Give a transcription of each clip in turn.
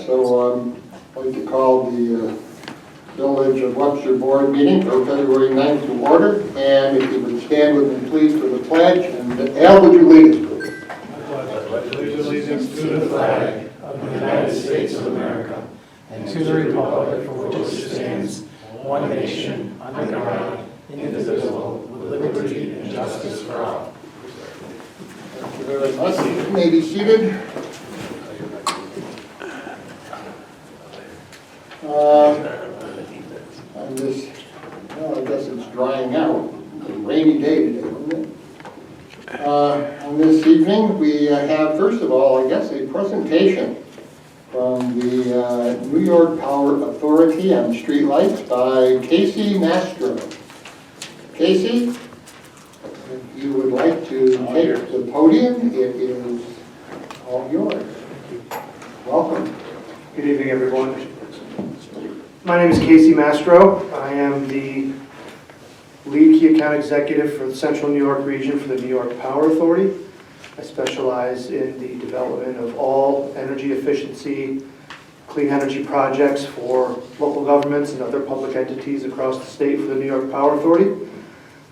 So I'd like to call the Village of Webster Board meeting for February 9th to order. And if you would stand with me, please, for the pledge. And Al, would you lead us, please? I pledge allegiance to the flag of the United States of America and to the republic for which it stands, one nation, under God, indivisible, with liberty and justice for all. Thank you very much. You may be seated. On this, well, I guess it's drying out. It's a rainy day today, isn't it? On this evening, we have, first of all, I guess, a presentation from the New York Power Authority on streetlights by Casey Mastro. Casey, if you would like to take the podium, it is all yours. Welcome. Good evening, everyone. My name is Casey Mastro. I am the lead key account executive for the Central New York region for the New York Power Authority. I specialize in the development of all energy efficiency, clean energy projects for local governments and other public entities across the state for the New York Power Authority.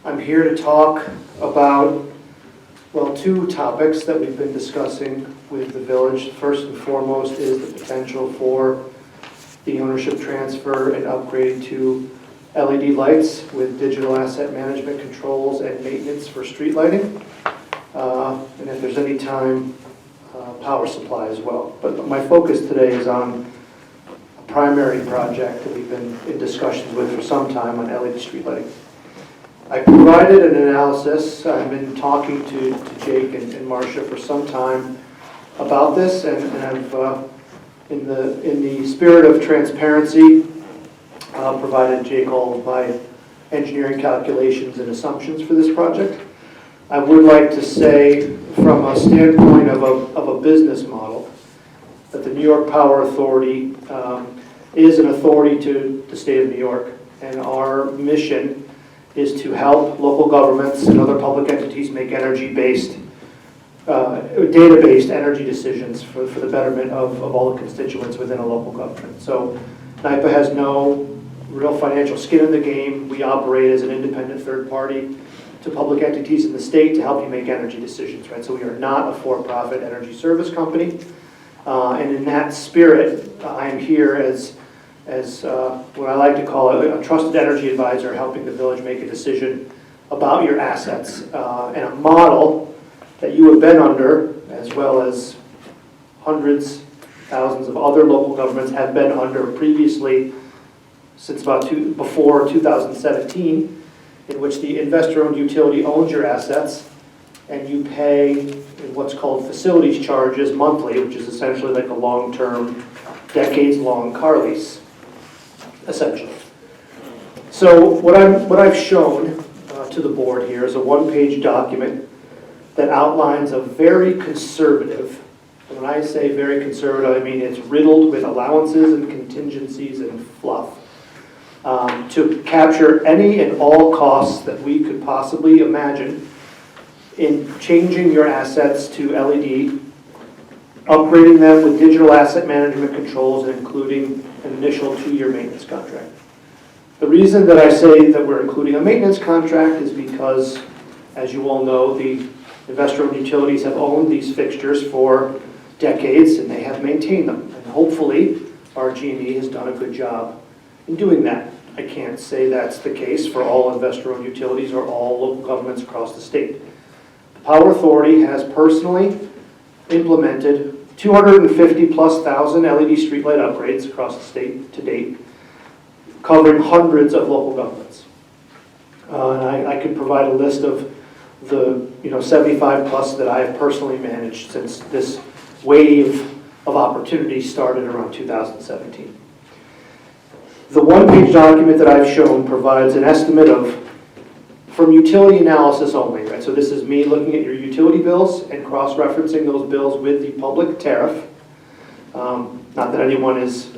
I'm here to talk about, well, two topics that we've been discussing with the village. First and foremost is the potential for the ownership transfer and upgrade to LED lights with digital asset management controls and maintenance for street lighting. And if there's any time, power supply as well. But my focus today is on a primary project that we've been in discussions with for some time on LED street lighting. I provided an analysis. I've been talking to Jake and Marcia for some time about this, and I've in the spirit of transparency, provided Jake all of my engineering calculations and assumptions for this project. I would like to say, from a standpoint of a business model, that the New York Power Authority is an authority to the state of New York, and our mission is to help local governments and other public entities make energy-based data-based energy decisions for the betterment of all the constituents within a local government. So NYPA has no real financial skin in the game. We operate as an independent third party to public entities in the state to help you make energy decisions, right? So we are not a for-profit energy service company. And in that spirit, I am here as what I like to call a trusted energy advisor, helping the village make a decision about your assets and a model that you have been under, as well as hundreds, thousands of other local governments have been under previously since before 2017, in which the investor-owned utility owns your assets and you pay what's called facilities charges monthly, which is essentially like a long-term, decades-long car lease, essentially. So what I've shown to the board here is a one-page document that outlines a very conservative, and when I say very conservative, I mean it's riddled with allowances and contingencies and fluff, to capture any and all costs that we could possibly imagine in changing your assets to LED, upgrading them with digital asset management controls, and including an initial 2-year maintenance contract. The reason that I say that we're including a maintenance contract is because, as you all know, the investor-owned utilities have owned these fixtures for decades, and they have maintained them. And hopefully, RG&E has done a good job in doing that. I can't say that's the case for all investor-owned utilities or all local governments across the state. The Power Authority has personally implemented 250+ thousand LED streetlight upgrades across the state to date, covering hundreds of local governments. And I could provide a list of the 75+ that I have personally managed since this wave of opportunity started around 2017. The one-page document that I've shown provides an estimate of, from utility analysis only, right? So this is me looking at your utility bills and cross-referencing those bills with the public tariff. Not that anyone is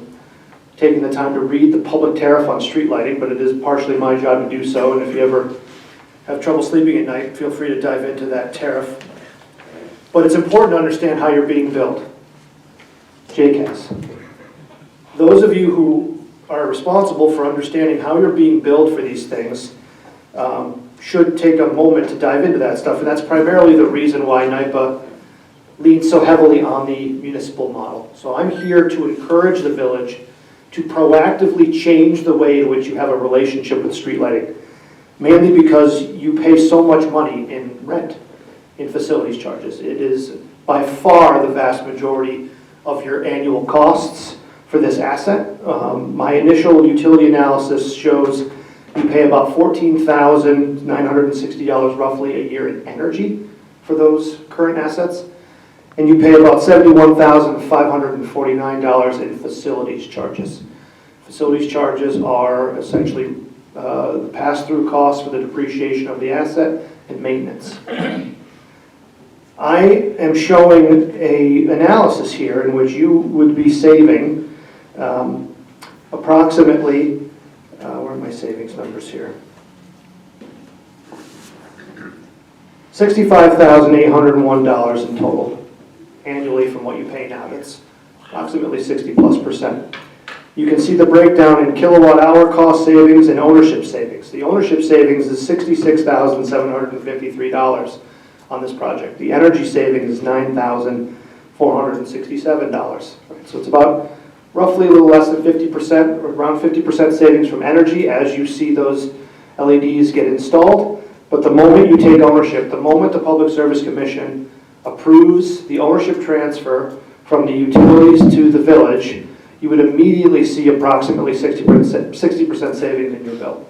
taking the time to read the public tariff on street lighting, but it is partially my job to do so, and if you ever have trouble sleeping at night, feel free to dive into that tariff. But it's important to understand how you're being billed. Jake has. those of you who are responsible for understanding how you're being billed for these things should take a moment to dive into that stuff. And that's primarily the reason why NYPA leans so heavily on the municipal model. So I'm here to encourage the village to proactively change the way in which you have a relationship with street lighting, mainly because you pay so much money in rent, in facilities charges. It is by far the vast majority of your annual costs for this asset. My initial utility analysis shows you pay about $14,960 roughly a year in energy for those current assets, and you pay about $71,549 in facilities charges. Facilities charges are essentially the pass-through costs for the depreciation of the asset and maintenance. I am showing an analysis here in which you would be saving approximately, where are my savings numbers here? $65,801 in total annually from what you pay now. That's approximately 60+%. You can see the breakdown in kilowatt hour cost savings and ownership savings. The ownership savings is $66,753 on this project. The energy savings is $9,467. So it's about roughly a little less than 50%, or around 50% savings from energy as you see those LEDs get installed. But the moment you take ownership, the moment the Public Service Commission approves the ownership transfer from the utilities to the village, you would immediately see approximately 60% savings in your bill.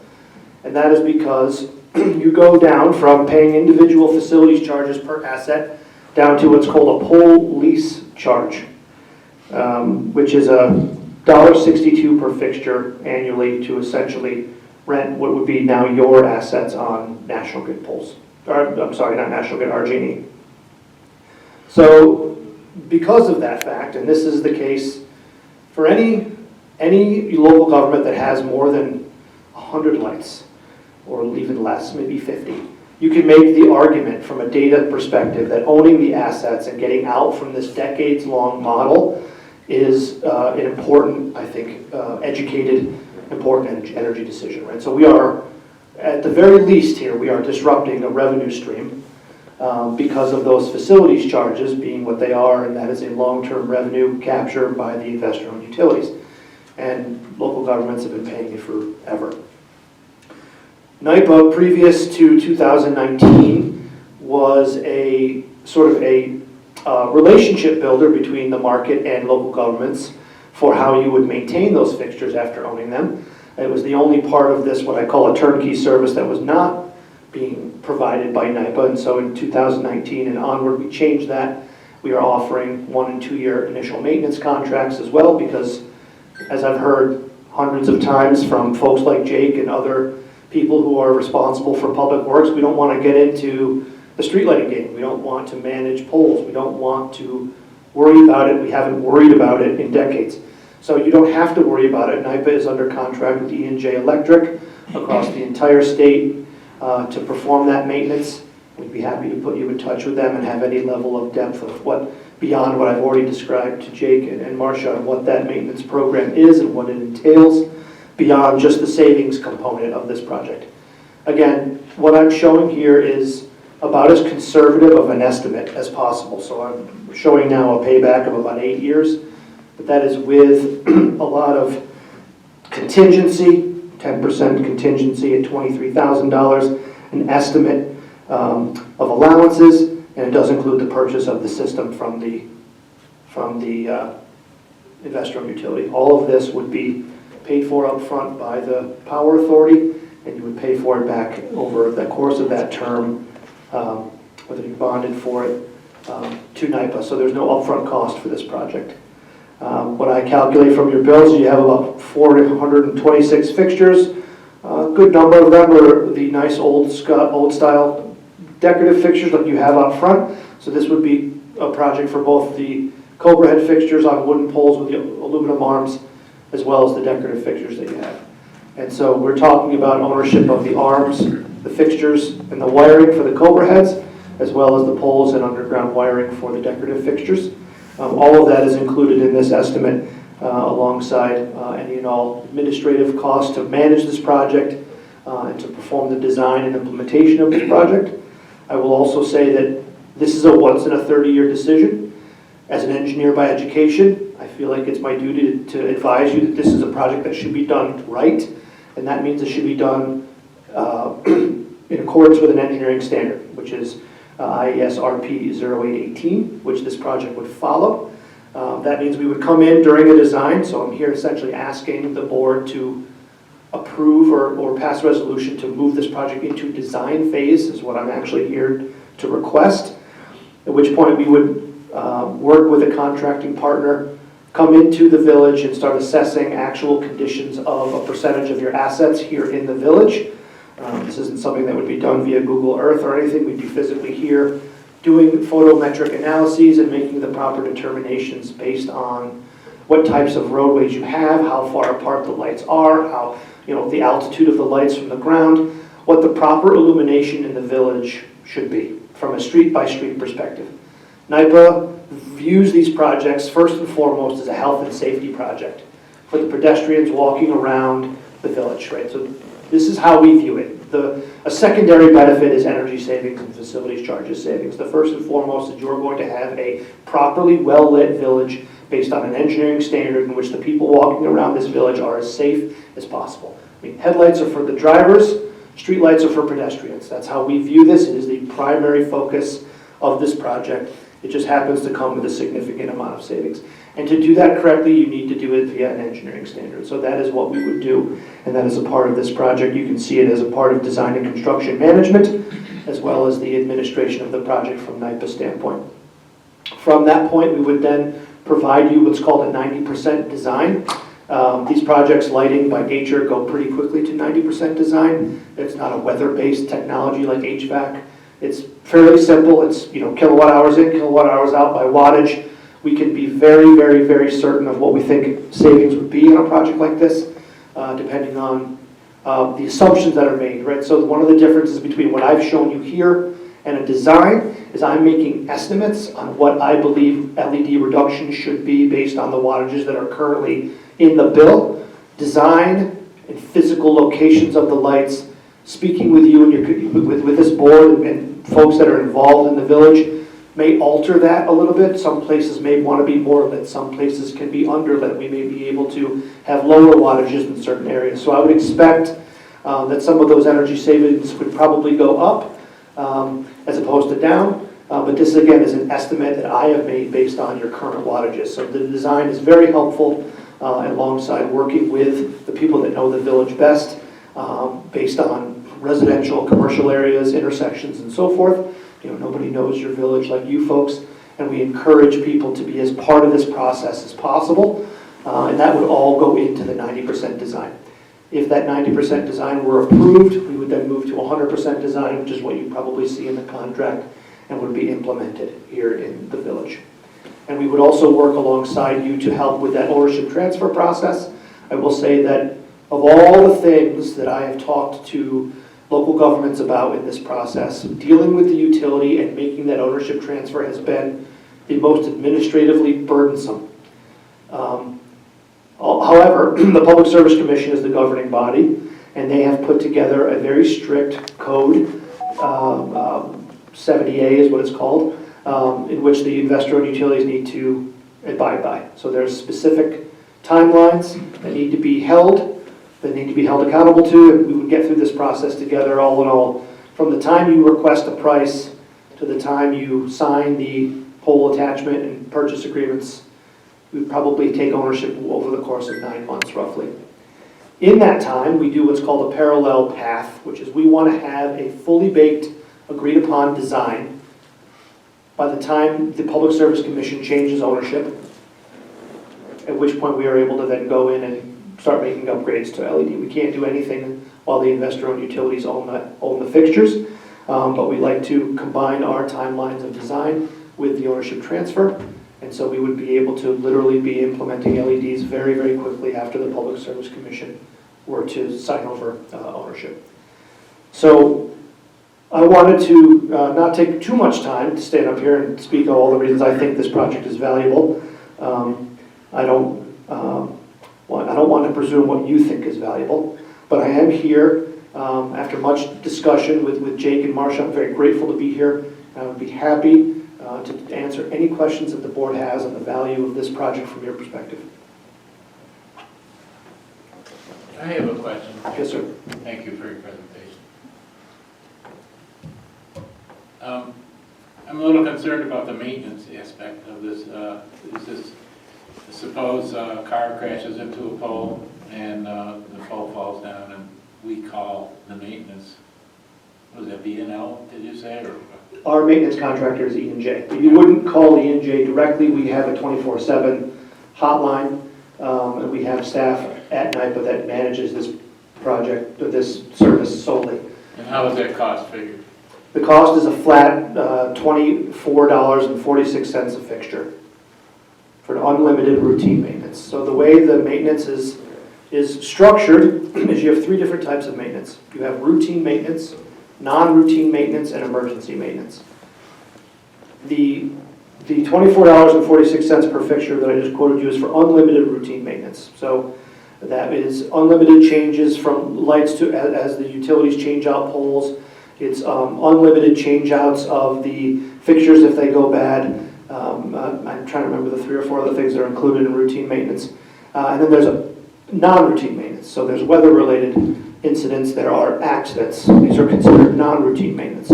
And that is because you go down from paying individual facilities charges per asset down to what's called a pole lease charge, which is $1.62 per fixture annually to essentially rent what would be now your assets on National Grid poles. Or, I'm sorry, not National Grid, RG&E. So because of that fact, and this is the case for any local government that has more than 100 lights, or even less, maybe 50, you can make the argument from a data perspective that owning the assets and getting out from this decades-long model is an important, I think, educated, important energy decision, right? So we are, at the very least here, we are disrupting a revenue stream because of those facilities charges being what they are, and that is a long-term revenue capture by the investor-owned utilities. And local governments have been paying it forever. NYPA, previous to 2019, was a sort of a relationship builder between the market and local governments for how you would maintain those fixtures after owning them. It was the only part of this, what I call a turnkey service, that was not being provided by NYPA, and so in 2019 and onward we changed that. We are offering 1- and 2-year initial maintenance contracts as well, because as I've heard hundreds of times from folks like Jake and other people who are responsible for public works, we don't want to get into the street lighting game. We don't want to manage poles. We don't want to worry about it. We haven't worried about it in decades. So you don't have to worry about it. NYPA is under contract with E&J Electric across the entire state to perform that maintenance. We'd be happy to put you in touch with them and have any level of depth of what, beyond what I've already described to Jake and Marcia, on what that maintenance program is and what it entails, beyond just the savings component of this project. Again, what I'm showing here is about as conservative of an estimate as possible. So I'm showing now a payback of about 8 years, but that is with a lot of contingency, 10% contingency at $23,000, an estimate of allowances, and it does include the purchase of the system from the investor-owned utility. All of this would be paid for up front by the Power Authority, and you would pay for it back over the course of that term, whether you bonded for it, to NYPA. So there's no upfront cost for this project. What I calculate from your bills, you have about 426 fixtures. A good number of them are the nice old style decorative fixtures like you have out front. So this would be a project for both the Cobra head fixtures on wooden poles with the aluminum arms, as well as the decorative fixtures that you have. And so we're talking about ownership of the arms, the fixtures, and the wiring for the Cobra heads, as well as the poles and underground wiring for the decorative fixtures. All of that is included in this estimate. alongside any and all administrative costs to manage this project and to perform the design and implementation of this project. I will also say that this is a once in a 30-year decision. As an engineer by education, I feel like it's my duty to advise you that this is a project that should be done right, and that means it should be done in accordance with an engineering standard, which is IES RP 0818, which this project would follow. That means we would come in during a design, so I'm here essentially asking the board to approve or pass a resolution to move this project into design phase is what I'm actually here to request, at which point we would work with a contracting partner, come into the village and start assessing actual conditions of a percentage of your assets here in the village. This isn't something that would be done via Google Earth or anything. We'd be physically here doing photometric analyses and making the proper determinations based on what types of roadways you have, how far apart the lights are, how, the altitude of the lights from the ground, what the proper illumination in the village should be from a street-by-street perspective. NYPA views these projects first and foremost as a health and safety project for the pedestrians walking around the village, right? So this is how we view it. A secondary benefit is energy savings and facilities charges savings. The first and foremost is you're going to have a properly well-lit village based on an engineering standard in which the people walking around this village are as safe as possible. I mean, headlights are for the drivers, street lights are for pedestrians. That's how we view this. It is the primary focus of this project. It just happens to come with a significant amount of savings. And to do that correctly, you need to do it via an engineering standard. So that is what we would do, and that is a part of this project. You can see it as a part of design and construction management, as well as the administration of the project from NYPA standpoint. From that point, we would then provide you what's called a 90% design. These projects, lighting by nature, go pretty quickly to 90% design. It's not a weather-based technology like HVAC. It's fairly simple. It's kilowatt hours in, kilowatt hours out by wattage. We can be very, very, very certain of what we think savings would be on a project like this, depending on the assumptions that are made, right? So one of the differences between what I've shown you here and a design is I'm making estimates on what I believe LED reduction should be based on the wattages that are currently in the bill. Design and physical locations of the lights, speaking with you and with this board and folks that are involved in the village, may alter that a little bit. Some places may want to be more lit. Some places can be underlit. We may be able to have lower wattages in certain areas. So I would expect that some of those energy savings would probably go up as opposed to down. But this, again, is an estimate that I have made based on your current wattages. So the design is very helpful alongside working with the people that know the village best based on residential, commercial areas, intersections, and so forth. Nobody knows your village like you folks, and we encourage people to be as part of this process as possible, and that would all go into the 90% design. If that 90% design were approved, we would then move to 100% design, which is what you probably see in the contract, and would be implemented here in the village. And we would also work alongside you to help with that ownership transfer process. I will say that of all the things that I have talked to local governments about in this process, dealing with the utility and making that ownership transfer has been the most administratively burdensome. However, the Public Service Commission is the governing body, and they have put together a very strict code, 70A is what it's called, in which the investor-owned utilities need to abide by. So there's specific timelines that need to be held, that need to be held accountable to, and we would get through this process together all in all. From the time you request a price to the time you sign the pole attachment and purchase agreements, we would probably take ownership over the course of 9 months roughly. In that time, we do what's called a parallel path, which is we want to have a fully baked, agreed upon design by the time the Public Service Commission changes ownership, at which point we are able to then go in and start making upgrades to LED. We can't do anything while the investor-owned utilities own the fixtures, but we like to combine our timelines of design with the ownership transfer, and so we would be able to literally be implementing LEDs very, very quickly after the Public Service Commission were to sign over ownership. So I wanted to not take too much time to stand up here and speak of all the reasons I think this project is valuable. I don't Well, I don't want to presume what you think is valuable, but I am here after much discussion with Jake and Marcia. I'm very grateful to be here. I would be happy to answer any questions that the board has on the value of this project from your perspective. I have a question. Yes, sir. Thank you for your presentation. I'm a little concerned about the maintenance aspect of this. Is this, suppose a car crashes into a pole and the pole falls down and we call the maintenance. Was that B&L, did you say? Or? Our maintenance contractor is E&J. You wouldn't call E&J directly. We have a 24/7 hotline, and we have staff at NIPA that manages this project, this service solely. And how is that cost figured? The cost is a flat $24.46 a fixture for an unlimited routine maintenance. So the way the maintenance is structured is you have three different types of maintenance. You have routine maintenance, non-routine maintenance, and emergency maintenance. The $24.46 per fixture that I just quoted you is for unlimited routine maintenance. So that is unlimited changes from lights to as the utilities change out poles. It's unlimited change outs of the fixtures if they go bad. I'm trying to remember the 3 or 4 other things that are included in routine maintenance. And then there's a non-routine maintenance. So there's weather-related incidents, there are accidents. These are considered non-routine maintenance.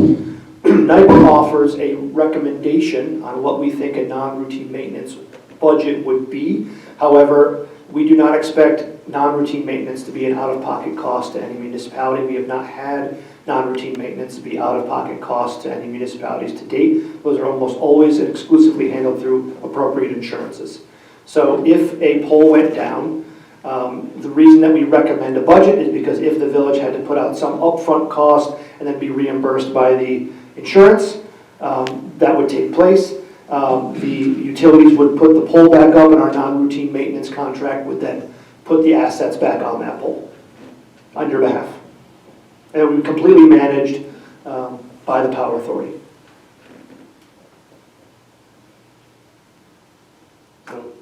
NIPA offers a recommendation on what we think a non-routine maintenance budget would be. However, we do not expect non-routine maintenance to be an out-of-pocket cost to any municipality. We have not had non-routine maintenance to be out-of-pocket cost to any municipalities to date. Those are almost always and exclusively handled through appropriate insurances. So if a pole went down, the reason that we recommend a budget is because if the village had to put out some upfront cost and then be reimbursed by the insurance, that would take place. The utilities would put the pole back up and our non-routine maintenance contract would then put the assets back on that pole on your behalf. And it would be completely managed by the Power Authority. So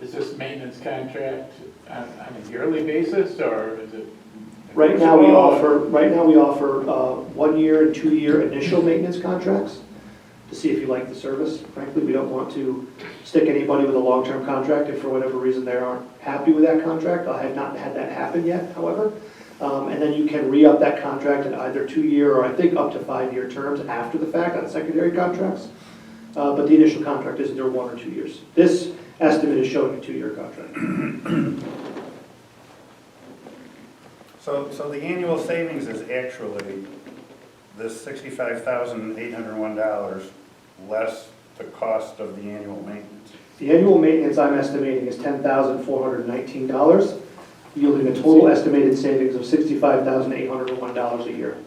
is this maintenance contract on a yearly basis or is it? Right now we offer 1 year and 2 year initial maintenance contracts to see if you like the service. Frankly, we don't want to stick anybody with a long-term contract if for whatever reason they aren't happy with that contract. I have not had that happen yet, however. And then you can re-up that contract in either 2 year or I think up to 5 year terms after the fact on secondary contracts. But the initial contract is either 1 or 2 years. This estimate is showing a 2 year contract. So the annual savings is actually this $65,801 less the cost of the annual maintenance. The annual maintenance I'm estimating is $10,419, yielding a total estimated savings of $65,801 a year.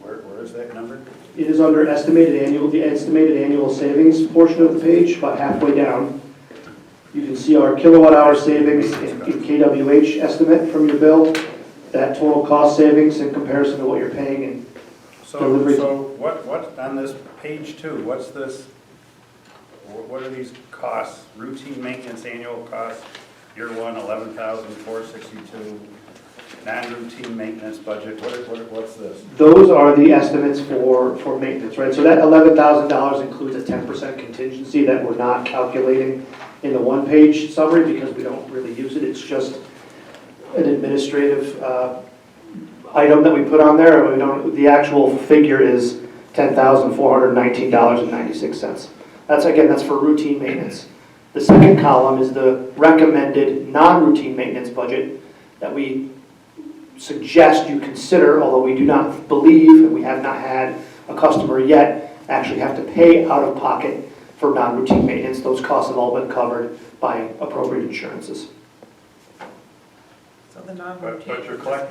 Where is that number? It is under the estimated annual savings portion of the page, about halfway down. You can see our kilowatt hour savings in kWh estimate from your bill, that total cost savings in comparison to what you're paying in delivery. So what on this page 2, what's this, what are these costs? Routine maintenance annual costs, year 1, $11,462. Non-routine maintenance budget, what's this? Those are the estimates for maintenance, right? So that $11,000 includes a 10% contingency that we're not calculating in the one-page summary because we don't really use it. It's just an administrative item that we put on there. We don't. The actual figure is $10,419.96. That's for routine maintenance. The second column is the recommended non-routine maintenance budget that we suggest you consider, although we do not believe, and we have not had a customer yet actually have to pay out of pocket for non-routine maintenance. Those costs have all been covered by appropriate insurances. So the non-routine. But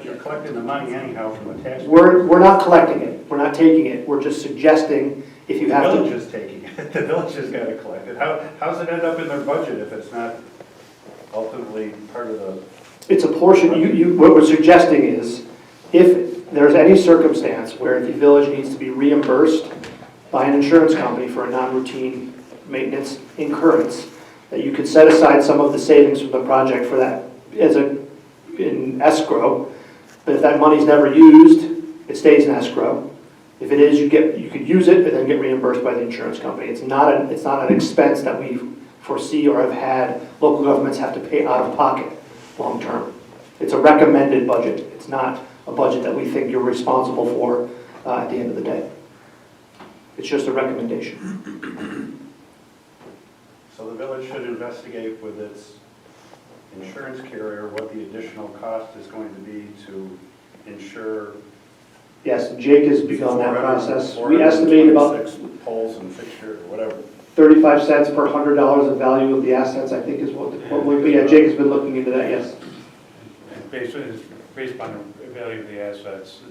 you're collecting the money anyhow from the tax. We're not collecting it. We're not taking it. We're just suggesting if you have to. The village is taking it. The village has got to collect it. How's it end up in their budget if it's not ultimately part of the? It's a portion. What we're suggesting is if there's any circumstance where the village needs to be reimbursed by an insurance company for a non-routine maintenance incurrence, that you could set aside some of the savings from the project for that in escrow, but if that money's never used, it stays in escrow. If it is, you could use it and then get reimbursed by the insurance company. It's not an expense that we foresee or have had local governments have to pay out of pocket long term. It's a recommended budget. It's not a budget that we think you're responsible for at the end of the day. It's just a recommendation. So the village should investigate with its insurance carrier what the additional cost is going to be to insure. Yes, Jake has begun that process. We estimate about 426 poles and fixture, or whatever. 35 cents per $100 of value of the assets, I think is what yeah, Jake has been looking into that, yes. Based on the value of the assets,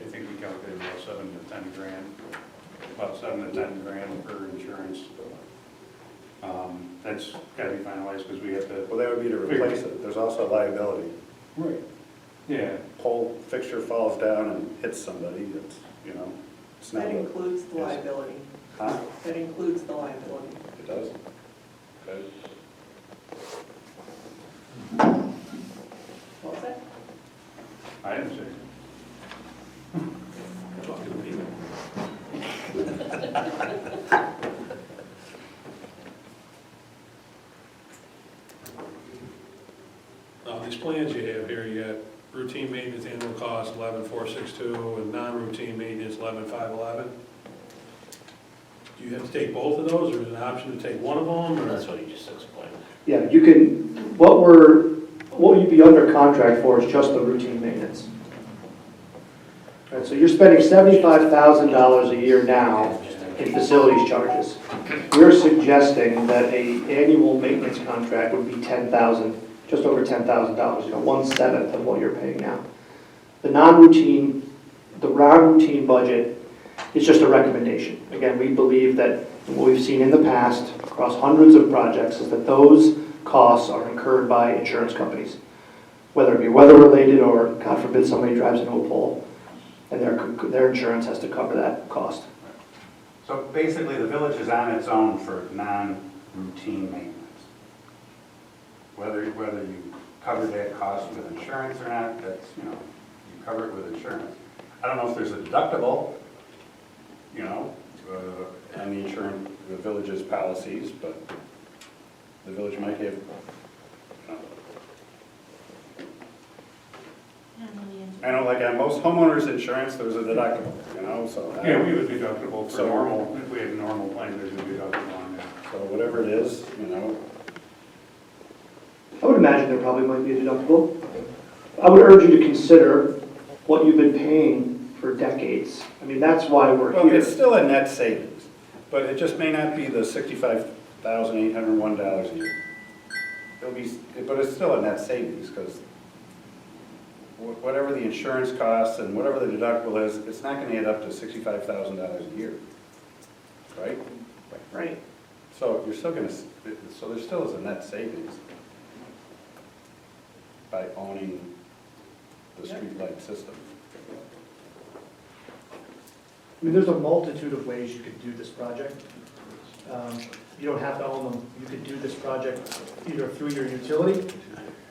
I think we calculated about 7 to 10 grand, about 7 to 10 grand per insurance. That's got to be finalized because we have to. Well, that would be to replace it. There's also liability. Right. Yeah. Pole fixture falls down and hits somebody. It's it's not. That includes the liability. Huh? That includes the liability. It does. Okay. What was that? I didn't say. These plans you have here, you got routine maintenance annual cost 11,462 and non-routine maintenance 11,511. Do you have to take both of those, or is it an option to take one of them? Or? That's what you just explained. Yeah, you can, what you'd be under contract for is just the routine maintenance. Right, so you're spending $75,000 a year now in facilities charges. We're suggesting that an annual maintenance contract would be $10,000, just over $10,000, 1/7 of what you're paying now. The non-routine budget is just a recommendation. Again, we believe that what we've seen in the past across hundreds of projects is that those costs are incurred by insurance companies, whether it be weather-related or, God forbid, somebody drives into a pole, and their insurance has to cover that cost. So basically, the village is on its own for non-routine maintenance. Whether you cover that cost with insurance or not, that's, you cover it with insurance. I don't know if there's a deductible, on the village's policies, but the village might have, I know, like on most homeowners insurance, there's a deductible, so. Yeah, we would deductible for So- normal, if we had a normal plan, there's a deductible on that. So whatever it is, I would imagine there probably might be a deductible. I would urge you to consider what you've been paying for decades. I mean, that's why we're well, here. it's still a net savings, but it just may not be the $65,801 a year. But it's still a net savings, because whatever the insurance costs and whatever the deductible is, it's not going to add up to $65,000 a year, right? Right. So you're still going to, so there still is a net savings by owning the streetlight system. I mean, there's a multitude of ways you could do this project. You don't have to own them. You could do this project either through your utility,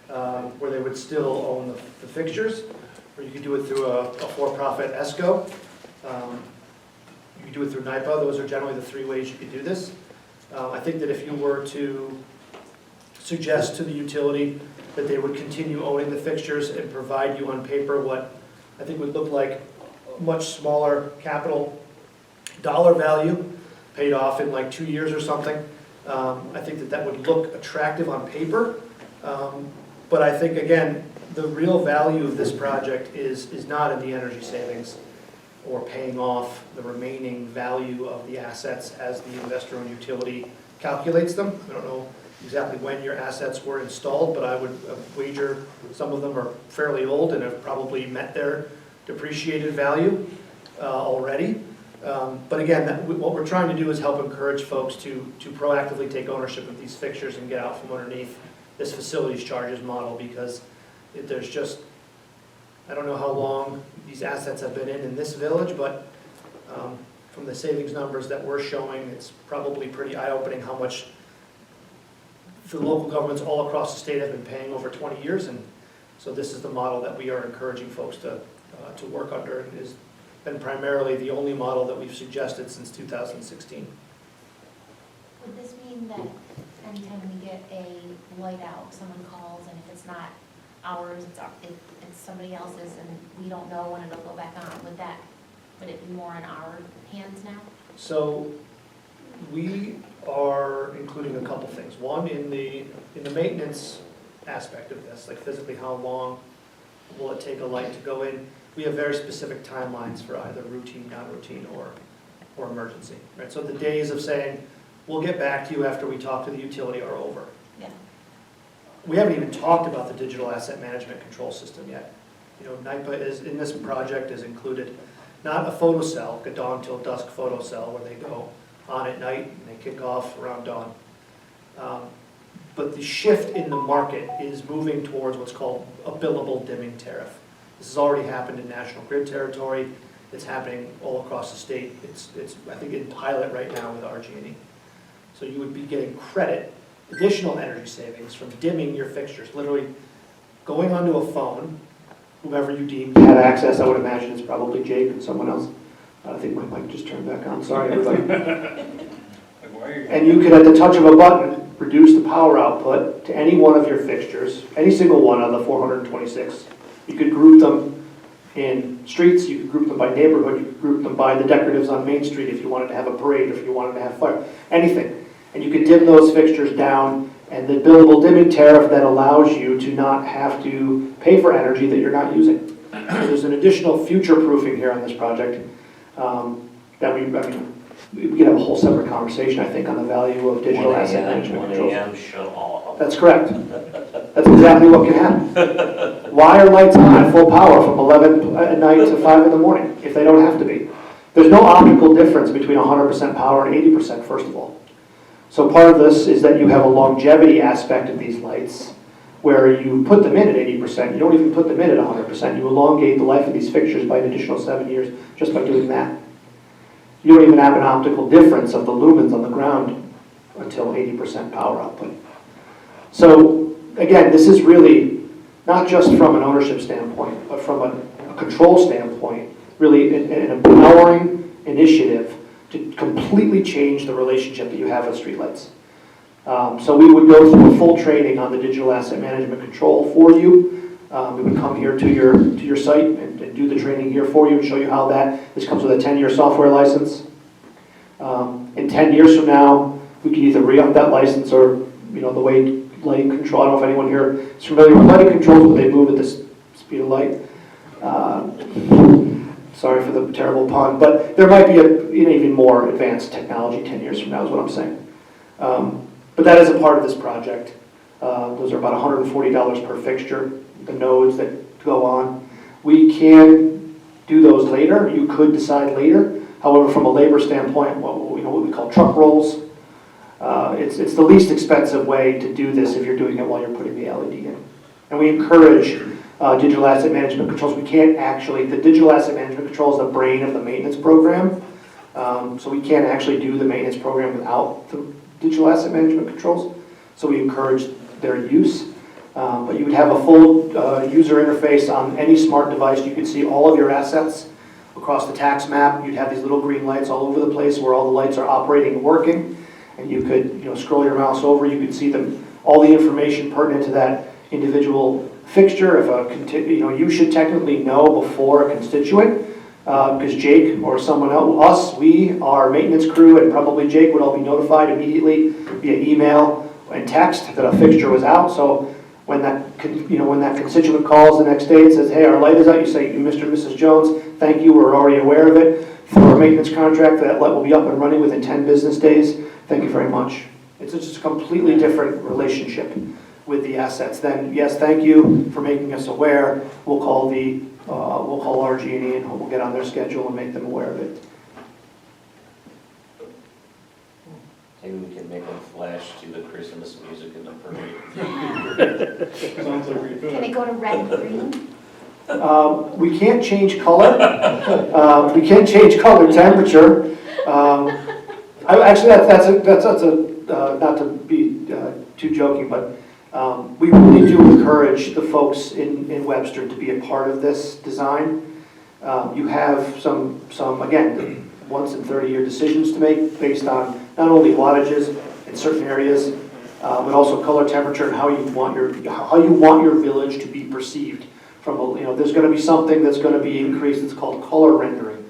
where they would still own the fixtures, or you could do it through a for-profit ESCO. You could do it through NIPA. Those are generally the three ways you could do this. I think that if you were to suggest to the utility that they would continue owning the fixtures and provide you on paper what I think would look like a much smaller capital dollar value paid off in like 2 years or something, I think that would look attractive on paper. But I think, again, the real value of this project is not in the energy savings or paying off the remaining value of the assets as the investor-owned utility calculates them. I don't know exactly when your assets were installed, but I would wager some of them are fairly old and have probably met their depreciated value already. But again, what we're trying to do is help encourage folks to proactively take ownership of these fixtures and get out from underneath this facilities charges model, because there's just, I don't know how long these assets have been in this village, but from the savings numbers that we're showing, it's probably pretty eye-opening how much the local governments all across the state have been paying over 20 years, and so this is the model that we are encouraging folks to work under, and has been primarily the only model that we've suggested since 2016. Would this mean that anytime we get a light out, someone calls, and if it's not ours, it's somebody else's, and we don't know when it'll go back on, would it be more in our hands now? So we are including a couple things. One, in the maintenance aspect of this, like physically how long will it take a light to go in? We have very specific timelines for either routine, non-routine, or emergency, right? So the days of saying, we'll get back to you after we talk to the utility are over. Yeah. We haven't even talked about the digital asset management control system yet. You know, NYPA is, in this project, is included not a photo cell, a dawn till dusk photo cell where they go on at night and they kick off around dawn. But the shift in the market is moving towards what's called a billable dimming tariff. This has already happened in National Grid territory. It's happening all across the state. It's I think, in pilot right now with RG&E. So you would be getting credit, additional energy savings from dimming your fixtures, literally going onto a phone, whoever you deem to have access. I would imagine it's probably Jake and someone else. I think my mic just turned back on. Sorry, everybody. And you could, at the touch of a button, reduce the power output to any one of your fixtures, any single one of the 426. You could group them in streets, you could group them by neighborhood, you could group them by the decoratives on Main Street if you wanted to have a parade, if you wanted to have fire, anything. And you could dim those fixtures down, and the billable dimming tariff that allows you to not have to pay for energy that you're not using. So there's an additional future-proofing here on this project that we could have a whole separate conversation, I think, on the value of digital asset management controls. Shut off. That's correct. That's exactly what can happen. Why are lights on at full power from 11 at night to 5 in the morning if they don't have to be? There's no optical difference between 100% power and 80%, first of all. So part of this is that you have a longevity aspect of these lights where you put them in at 80%. You don't even put them in at 100%. You elongate the life of these fixtures by an additional 7 years just by doing that. You don't even have an optical difference of the lumens on the ground until 80% power output. So again, this is really not just from an ownership standpoint, but from a control standpoint, really an empowering initiative to completely change the relationship that you have with streetlights. So we would go through a full training on the digital asset management control for you. We would come here to your site and do the training here for you and show you how this comes with a 10-year software license. In 10 years from now, we can either re-up that license or, the way lighting control, I don't know if anyone here is familiar with lighting controls, but they move at the speed of light. Sorry for the terrible pun, but there might be an even more advanced technology 10 years from now is what I'm saying. But that is a part of this project. Those are about $140 per fixture, the nodes that go on. We can do those later. You could decide later. However, from a labor standpoint, what we call truck rolls, it's the least expensive way to do this if you're doing it while you're putting the LED in. And we encourage digital asset management controls. The digital asset management control is the brain of the maintenance program. So we can't actually do the maintenance program without the digital asset management controls. So we encourage their use. But you would have a full user interface on any smart device. You could see all of your assets across the tax map. You'd have these little green lights all over the place where all the lights are operating and working. And you could scroll your mouse over. You could see all the information pertinent to that individual fixture. If you should technically know before a constituent, because Jake or someone else, we, our maintenance crew, and probably Jake would all be notified immediately via email and text that a fixture was out. So when that constituent calls the next day and says, "Hey, our light is out," you say, "Mr. and Mrs. Jones, thank you. We're already aware of it. For our maintenance contract, that light will be up and running within 10 business days. Thank you very much." It's just a completely different relationship with the assets. Then, yes, thank you for making us aware. We'll call RG&E and we'll get on their schedule and make them aware of it. Maybe we can make them flash to the Christmas music in the parade. Sounds like we could. Can it go to red and green? We can't change color. We can't change color temperature. Actually, that's not to be too joking, but we really do encourage the folks in Webster to be a part of this design. You have some, again, once in 30-year decisions to make based on not only wattages in certain areas, but also color temperature and how you want your village to be perceived. There's going to be something that's going to be increased. It's called color rendering.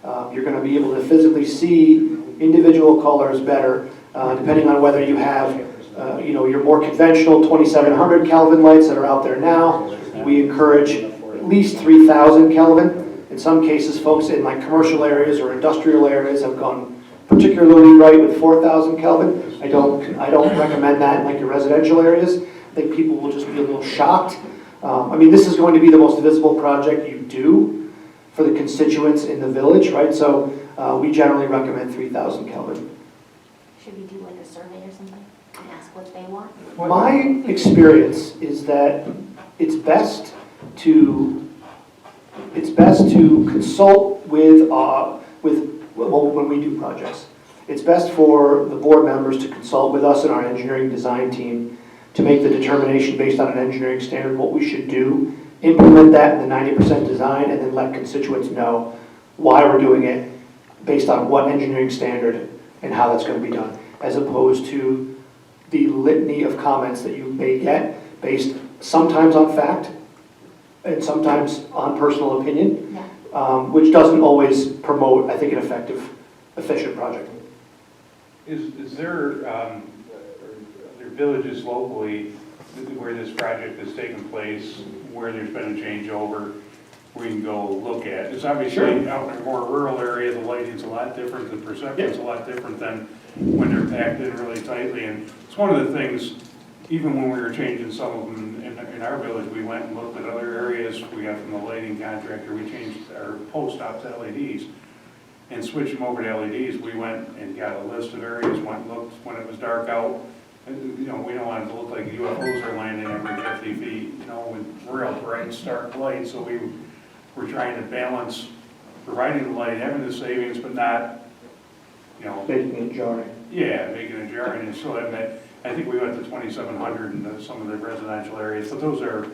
You're going to be able to physically see individual colors better, depending on whether you have, your more conventional 2700 Kelvin lights that are out there now. We encourage at least 3000 Kelvin. In some cases, folks in like commercial areas or industrial areas have gone particularly bright with 4000 Kelvin. I don't recommend that in like your residential areas. I think people will just be a little shocked. This is going to be the most visible project you do for the constituents in the village, right? So we generally recommend 3000 Kelvin. Should we do like a survey or something and ask what they want? My experience is that it's best to consult with when we do projects. It's best for the board members to consult with us and our engineering design team to make the determination based on an engineering standard what we should do, implement that in the 90% design, and then let constituents know why we're doing it based on what engineering standard and how that's going to be done, as opposed to the litany of comments that you may get based sometimes on fact and sometimes on personal opinion, which doesn't always promote, I think, an effective, efficient project. Is there, are there villages locally where this project has taken place, where there's been a changeover, we can go look at? It's obviously out in a more rural area, the lighting's a lot different, the perception's a lot different than when they're packed in really tightly. And it's one of the things, even when we were changing some of them in our village, we went and looked at other areas we got from the lighting contractor. We changed our post ops to LEDs and switched them over to LEDs. We went and got a list of areas, went and looked when it was dark out. And, we don't want it to look like UFOs are landing every 50 feet, with real bright, stark light. So we were trying to balance providing the light, having the savings, but not, Making it jarring. yeah, making it jarring. And so I think we went to 2700 in some of the residential areas, but those are,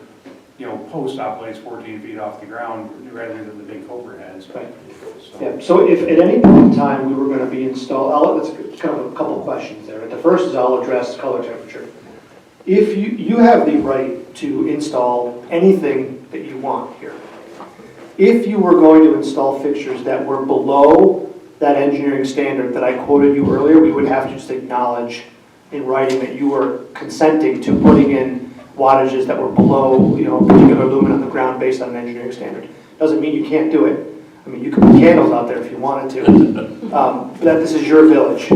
post op lights 14 feet off the ground rather than the big Cobra heads. Right. So if at any point in time we were going to be installed, let's kind of a couple of questions there. The first is I'll address color temperature. If you have the right to install anything that you want here. If you were going to install fixtures that were below that engineering standard that I quoted you earlier, we would have to just acknowledge in writing that you were consenting to putting in wattages that were below, a particular lumen on the ground based on an engineering standard. Doesn't mean you can't do it. You could put candles out there if you wanted to. That this is your village.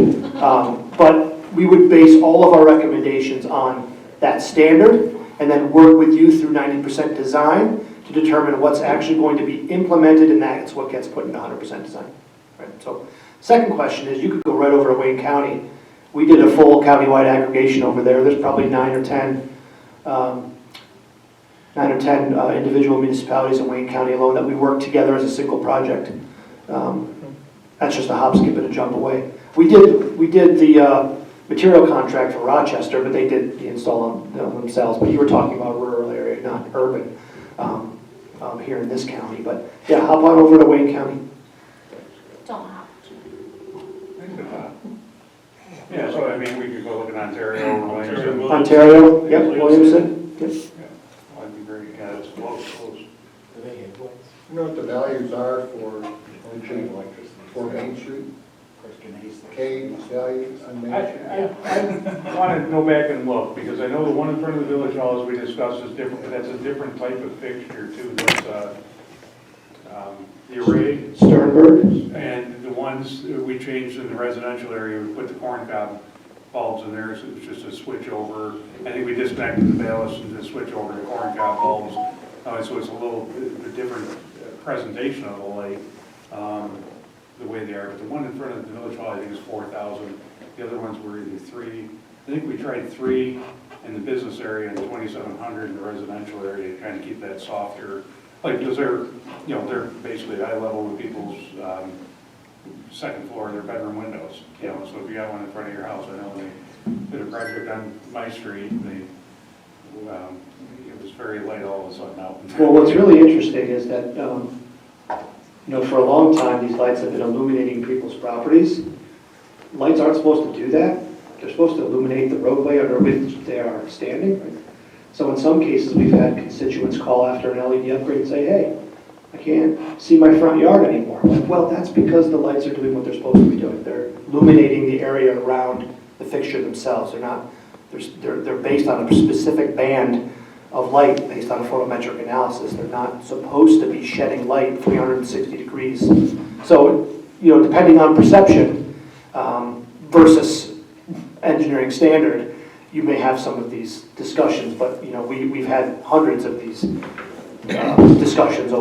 But we would base all of our recommendations on that standard and then work with you through 90% design to determine what's actually going to be implemented, and that's what gets put into 100% design. Right? So, second question is, you could go right over to Wayne County. We did a full countywide aggregation over there. There's probably 9 or 10 individual municipalities in Wayne County alone that we worked together as a single project. That's just a hop, skip, and a jump away. We did the material contract for Rochester, but they did the install on themselves. But you were talking about rural area, not urban, here in this county. But yeah, hop on over to Wayne County. Don't hop. Yeah, so we could go look at Ontario or Williamson. Ontario, yep, Williamson. Yep. That'd be great. Yeah, it's close. Do they have what? You know what the values are for Main Street? Caves, values on Main Street? I want to go back and look, because I know the one in front of the village hall, as we discussed, is different, but that's a different type of fixture too. That's the array. Sternberg. And the ones we changed in the residential area, we put the corn cob bulbs in there, so it was just a switch over. I think we disconnected the ballast and just switch over to corn cob bulbs. So it's a little bit different presentation of the light, the way they are. But the one in front of the village hall, I think, is 4,000. The other ones were either 3. I think we tried 3 in the business area and 2,700 in the residential area to kind of keep that softer. Because they're basically at eye level with people's second floor of their bedroom windows. So if you got one in front of your house, I know did a project on my street, it was very light all of a sudden out. Well, what's really interesting is that, for a long time, these lights have been illuminating people's properties. Lights aren't supposed to do that. They're supposed to illuminate the roadway under which they are standing. Right? So in some cases, we've had constituents call after an LED upgrade and say, hey, I can't see my front yard anymore. I'm like, well, that's because the lights are doing what they're supposed to be doing. They're illuminating the area around the fixture themselves. They're based on a specific band of light based on a photometric analysis. They're not supposed to be shedding light 360 degrees. So, depending on perception versus engineering standard, you may have some of these discussions, but we've had hundreds of these discussions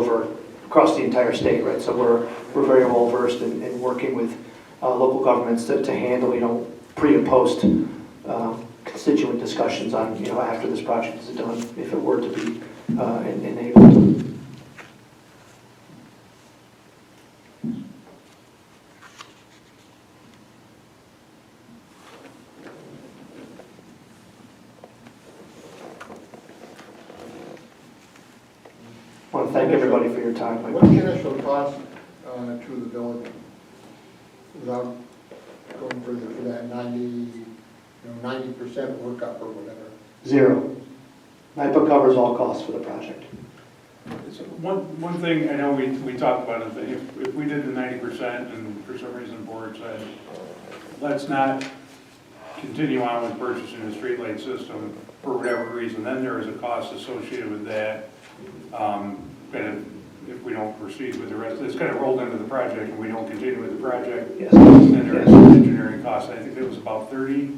across the entire state, right? So we're very well versed in working with local governments to handle pre and post constituent discussions on after this project is done, if it were to be enabled. I want to thank everybody for your time. What's the initial cost to the village without going further for that 90% workup or whatever? Zero. NIPA covers all costs for the project. So one thing I know we talked about is that if we did the 90% and for some reason the board said, let's not continue on with purchasing a streetlight system for whatever reason, then there is a cost associated with that. If we don't proceed with the rest, it's kind of rolled into the project and we don't continue with the project. Yes. Then there is some engineering costs. I think it was about 30.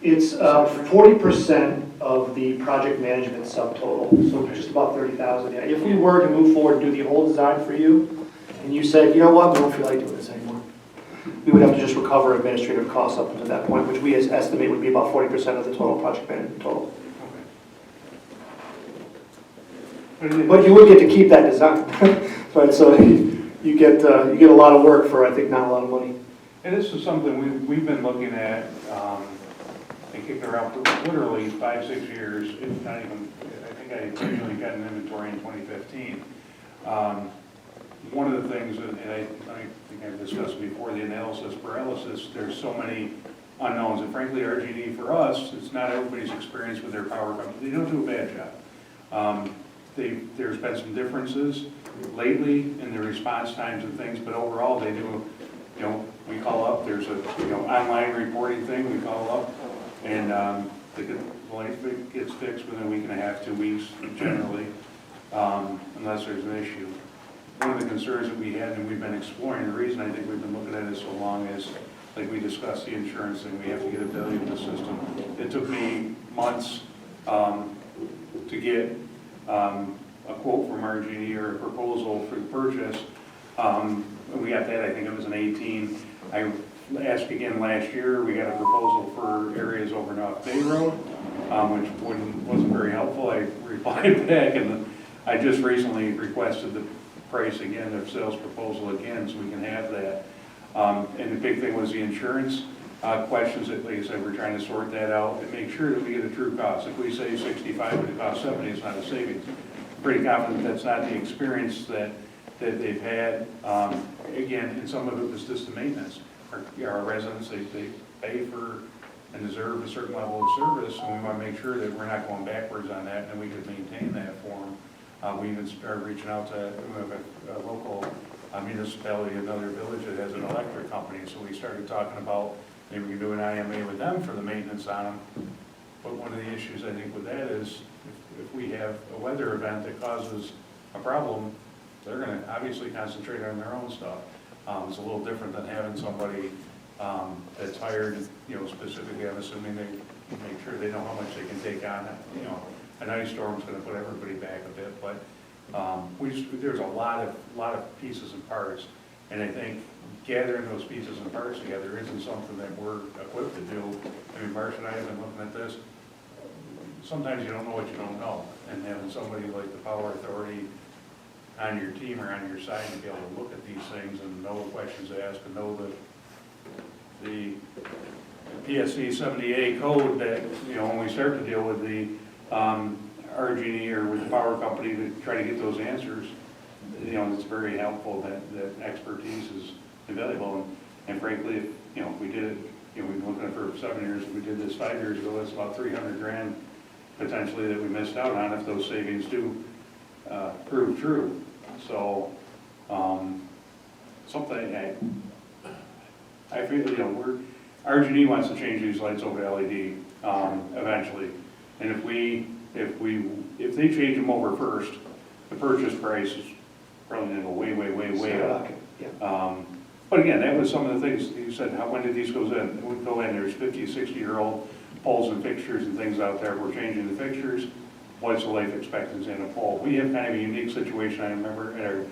It's 40% of the project management subtotal, so just about 30,000. Yeah. If we were to move forward and do the whole design for you, and you said, you know what, we don't feel like doing this anymore, we would have to just recover administrative costs up until that point, which we estimate would be about 40% of the total project management total. But you would get to keep that design, right? So you get a lot of work for, I think, not a lot of money. And this is something we've been looking at and kicked around for literally 5-6 years, if not even, I think I originally got an inventory in 2015. One of the things, and I think I've discussed before, the analysis paralysis, there's so many unknowns, and frankly, RG&E for us, it's not everybody's experience with their power company. They don't do a bad job. There's been some differences lately in the response times and things, but overall they do, we call up, there's a online reporting thing, we call up, and the light gets fixed within a week and a half, 2 weeks generally, unless there's an issue. One of the concerns that we had, and we've been exploring, the reason I think we've been looking at it so long is, like we discussed the insurance thing, we have to get a billing in the system. It took me months to get a quote from RG&E or a proposal for the purchase. We got that, I think it was in 18. I asked again last year, we got a proposal for areas over North Bay Road, which wasn't very helpful. I replied back, and I just recently requested the price again, the sales proposal again, so we can have that. And the big thing was the insurance questions that, like I said, we're trying to sort that out and make sure that we get a true cost. If we say 65 but it costs 70, it's not a savings. I'm pretty confident that's not the experience that they've had. Again, and some of it was just the maintenance. Our residents, they pay for and deserve a certain level of service, and we want to make sure that we're not going backwards on that, and we could maintain that for them. We even started reaching out to a local municipality, another village that has an electric company, so we started talking about maybe we can do an IMA with them for the maintenance on them. But one of the issues I think with that is if we have a weather event that causes a problem, they're going to obviously concentrate on their own stuff. It's a little different than having somebody that's hired, specifically, I'm assuming they make sure they know how much they can take on. An ice storm's going to put everybody back a bit, but there's a lot of pieces and parts, and I think gathering those pieces and parts together isn't something that we're equipped to do. I mean, Marcia and I have been looking at this. Sometimes you don't know what you don't know, and having somebody like the Power Authority on your team or on your side to be able to look at these things and know the questions to ask and know the PSC 70A code that, you know, when we start to deal with the RG&E or with the power company to try to get those answers, you know, it's very helpful that expertise is available. And frankly, if, you know, if we did it, you know, we've been looking at it for 7 years, if we did this 5 years ago, that's about 300 grand potentially that we missed out on if those savings do prove true. So, something, I feel, you know, RG&E wants to change these lights over to LED eventually. And if they change them over first, the purchase price is probably gonna go way up. Yeah. But again, that was some of the things you said, when did these go in? It would go in, there's 50, 60-year-old poles and fixtures and things out there. We're changing the fixtures. What's the life expectancy in a pole? We have kind of a unique situation, I remember at our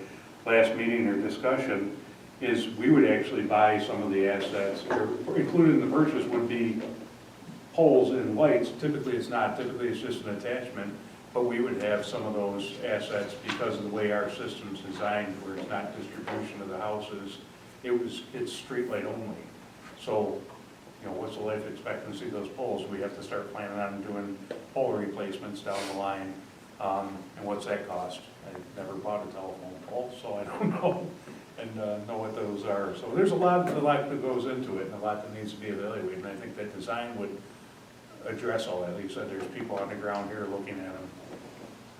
last meeting or discussion, is we would actually buy some of the assets, or included in the purchase would be poles and lights. Typically it's not, typically it's just an attachment, but we would have some of those assets because of the way our system's designed, where it's not distribution of the houses, it's street light only. So, you know, what's the life expectancy of those poles? We have to start planning on doing pole replacements down the line. And what's that cost? I never bought a telephone pole, so I don't know, and know what those are. So there's a lot that goes into it, and a lot that needs to be evaluated. And I think that design would address all that. Like you said, there's people on the ground here looking at them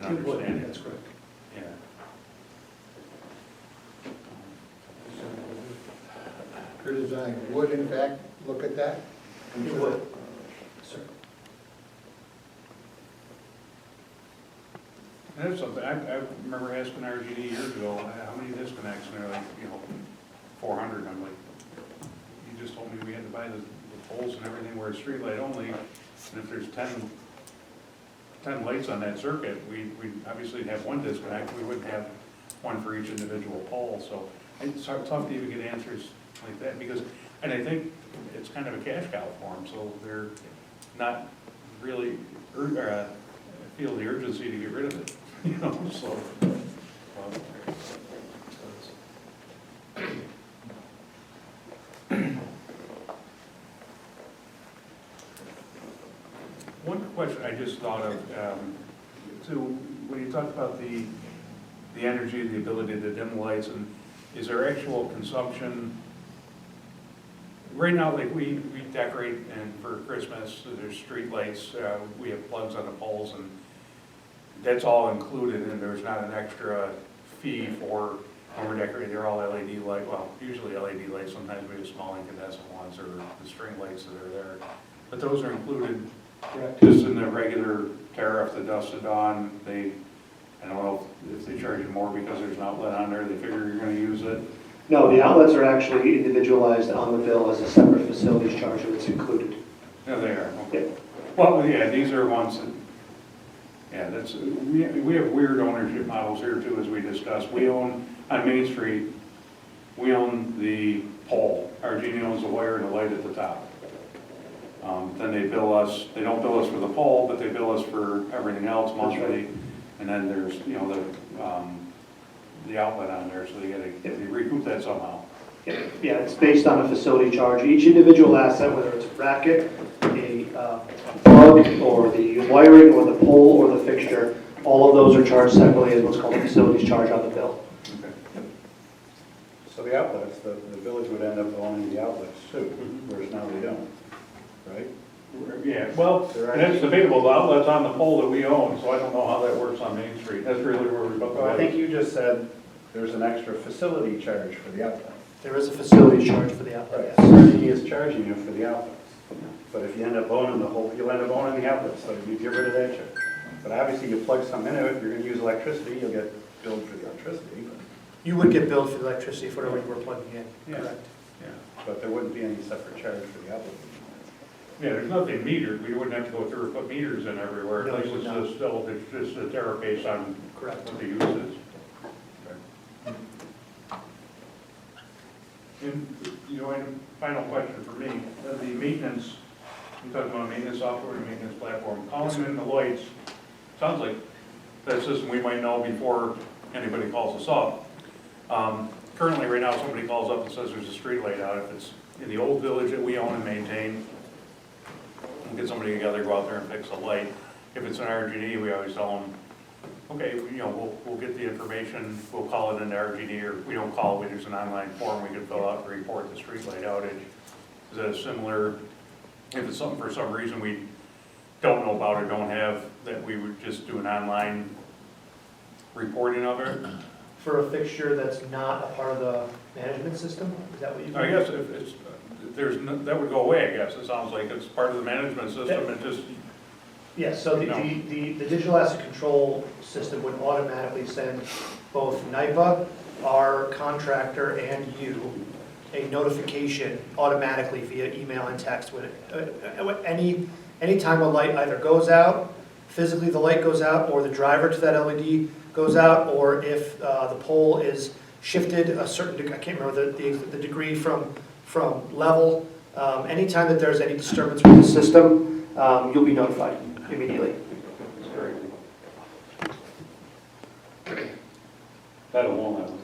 and understanding. That's correct. Yeah. Your design would in fact look at that? It would. Sir. And that's something, I remember asking RG&E years ago, how many disconnects, and they're like, you know, 400. I'm like, you just told me we had to buy the poles and everything where it's street light only, and if there's 10 lights on that circuit, we obviously have one disconnect, we wouldn't have one for each individual pole. So it's tough to even get answers like that, because, and I think it's kind of a cash cow for them, so they're not really feel the urgency to get rid of it, you know, so. One question I just thought of, so when you talk about the energy, the ability to dim lights, and is there actual consumption? Right now, like we decorate, and for Christmas, there's street lights, we have plugs on the poles, and that's all included, and there's not an extra fee for when we're decorating. They're all LED light, well, usually LED lights, sometimes we have small incandescent ones, or the string lights that are there. But those are included just in the regular tariff, the dusk to dawn. I don't know if they charge you more because there's an outlet on there, they figure you're gonna use it. No, the outlets are actually individualized on the bill as a separate facilities charge that's included. Yeah, they are, okay. Well, yeah, these are ones that, yeah, that's, we have weird ownership models here too, as we discussed. We own, on Main Street, we own the pole. RG&E owns the wire and the light at the top. Then they bill us, they don't bill us for the pole, but they bill us for everything else monthly. And then there's, you know, the outlet on there, so they recoup that somehow. Yeah, it's based on a facility charge. Each individual asset, whether it's a bracket, a plug, or the wiring, or the pole, or the fixture, all of those are charged separately as what's called a facilities charge on the bill. Okay. So the outlets, the village would end up owning the outlets too, whereas now they don't, right? Yeah, well, and it's debatable, the outlet's on the pole that we own, so I don't know how that works on Main Street. That's really where we put the Well, I think lights. you just said there's an extra facility charge for the outlet. There is a facilities charge for the outlet, yes. RG&E is charging you for the outlets. But if you end up owning the whole, you'll end up owning the outlets, so you get rid of that charge. But obviously you plug some into it, if you're gonna use electricity, you'll get billed for the electricity. You would get billed for the electricity for whatever you were plugging in, Yeah. correct? Yeah, but there wouldn't be any separate charge for the outlet. Yeah, there's nothing metered, we wouldn't have to go through and put meters in everywhere. No, At you least would it's just still, it's just a tariff based on Correct. what the use is. And, you know, and final question for me, the maintenance, you talking about maintenance software and maintenance platform, calling in the lights, sounds like that system we might know before anybody calls us up. Currently, right now, somebody calls up and says there's a street light out. If it's in the old village that we own and maintain, we'll get somebody together, go out there and fix a light. If it's an RGD, we always tell them, okay, we'll get the information, we'll call it an RGD, or we don't call it, there's an online form we can fill out to report the streetlight outage. Is that a similar, if it's something for some reason we don't know about or don't have, that we would just do an online reporting of it? For a fixture that's not a part of the management system, is that what you mean? I guess if it's, that would go away, I guess, it sounds like it's part of the management system, it just, Yes, so No. the digital asset control system would automatically send both NIPA, our contractor, and you a notification automatically via email and text when anytime a light either goes out, physically the light goes out, or the driver to that LED goes out, or if the pole is shifted a certain degree, I can't remember the degree from level. Anytime that there's any disturbance with the system, you'll be notified immediately. that alone,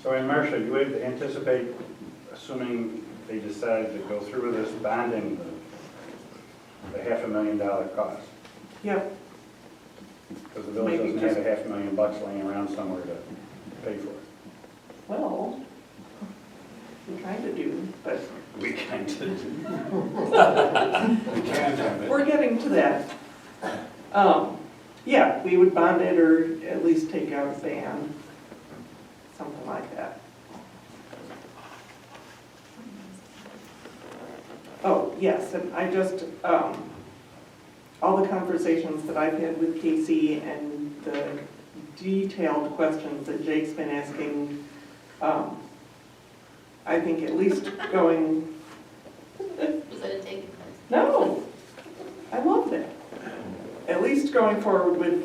So, and Marcia, you would anticipate, assuming they decide to go through with this bonding, the $500,000 cost? Yep, Because the village Maybe doesn't have $500,000 laying around somewhere to pay for it. well, we're trying to do, but We kind of do. We can have it. we're getting to that. Yeah, we would bond it or at least take out a ban, something like that. Oh, yes, and I just, all the conversations that I've had with Casey and the detailed questions that Jake's been asking, I think at least going, Was that a take? no, I loved it. At least going forward with,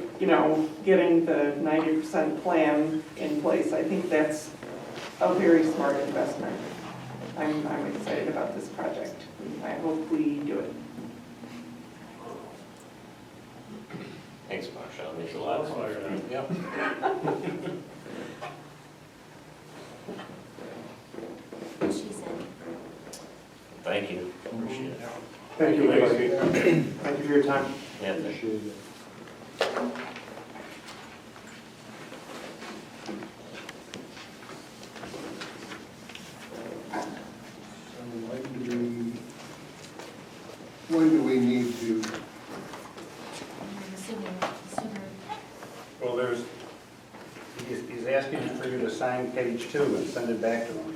getting the 90% plan in place, I think that's a very smart investment. I'm excited about this project. I hope we do it. Thanks, Marcia, that makes a lot of sense. Yep. She said. Thank you, appreciate it. Thank you, everybody. Thank you for your time. Yeah, thank you. When do we need to, I'm assuming sooner. Well, he's asking for you to sign page 2 and send it back to him.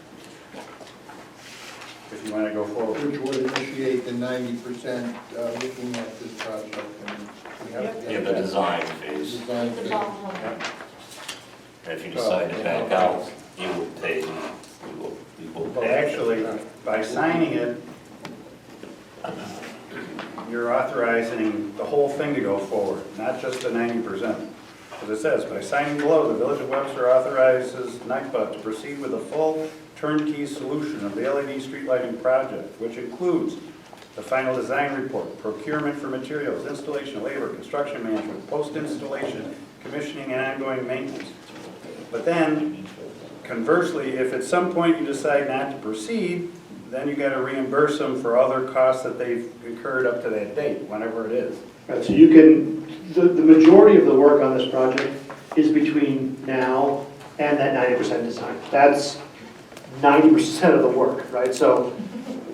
If you want to go forward. which would initiate the 90% looking at this project? And we have to get Yeah, the that design phase. design The phase. ball one. And if you decide to back out, you will pay, you will pay. Actually, by signing it, you're authorizing the whole thing to go forward, not just the 90%. As it says, by signing below, the Village of Webster authorizes NIPA to proceed with a full turnkey solution of the LED street lighting project, which includes the final design report, procurement for materials, installation, labor, construction management, post-installation, commissioning, and ongoing maintenance. But then, conversely, if at some point you decide not to proceed, then you got to reimburse them for other costs that they've incurred up to that date, whenever it is. Right, so you can, the majority of the work on this project is between now and that 90% design. That's 90% of the work, right? So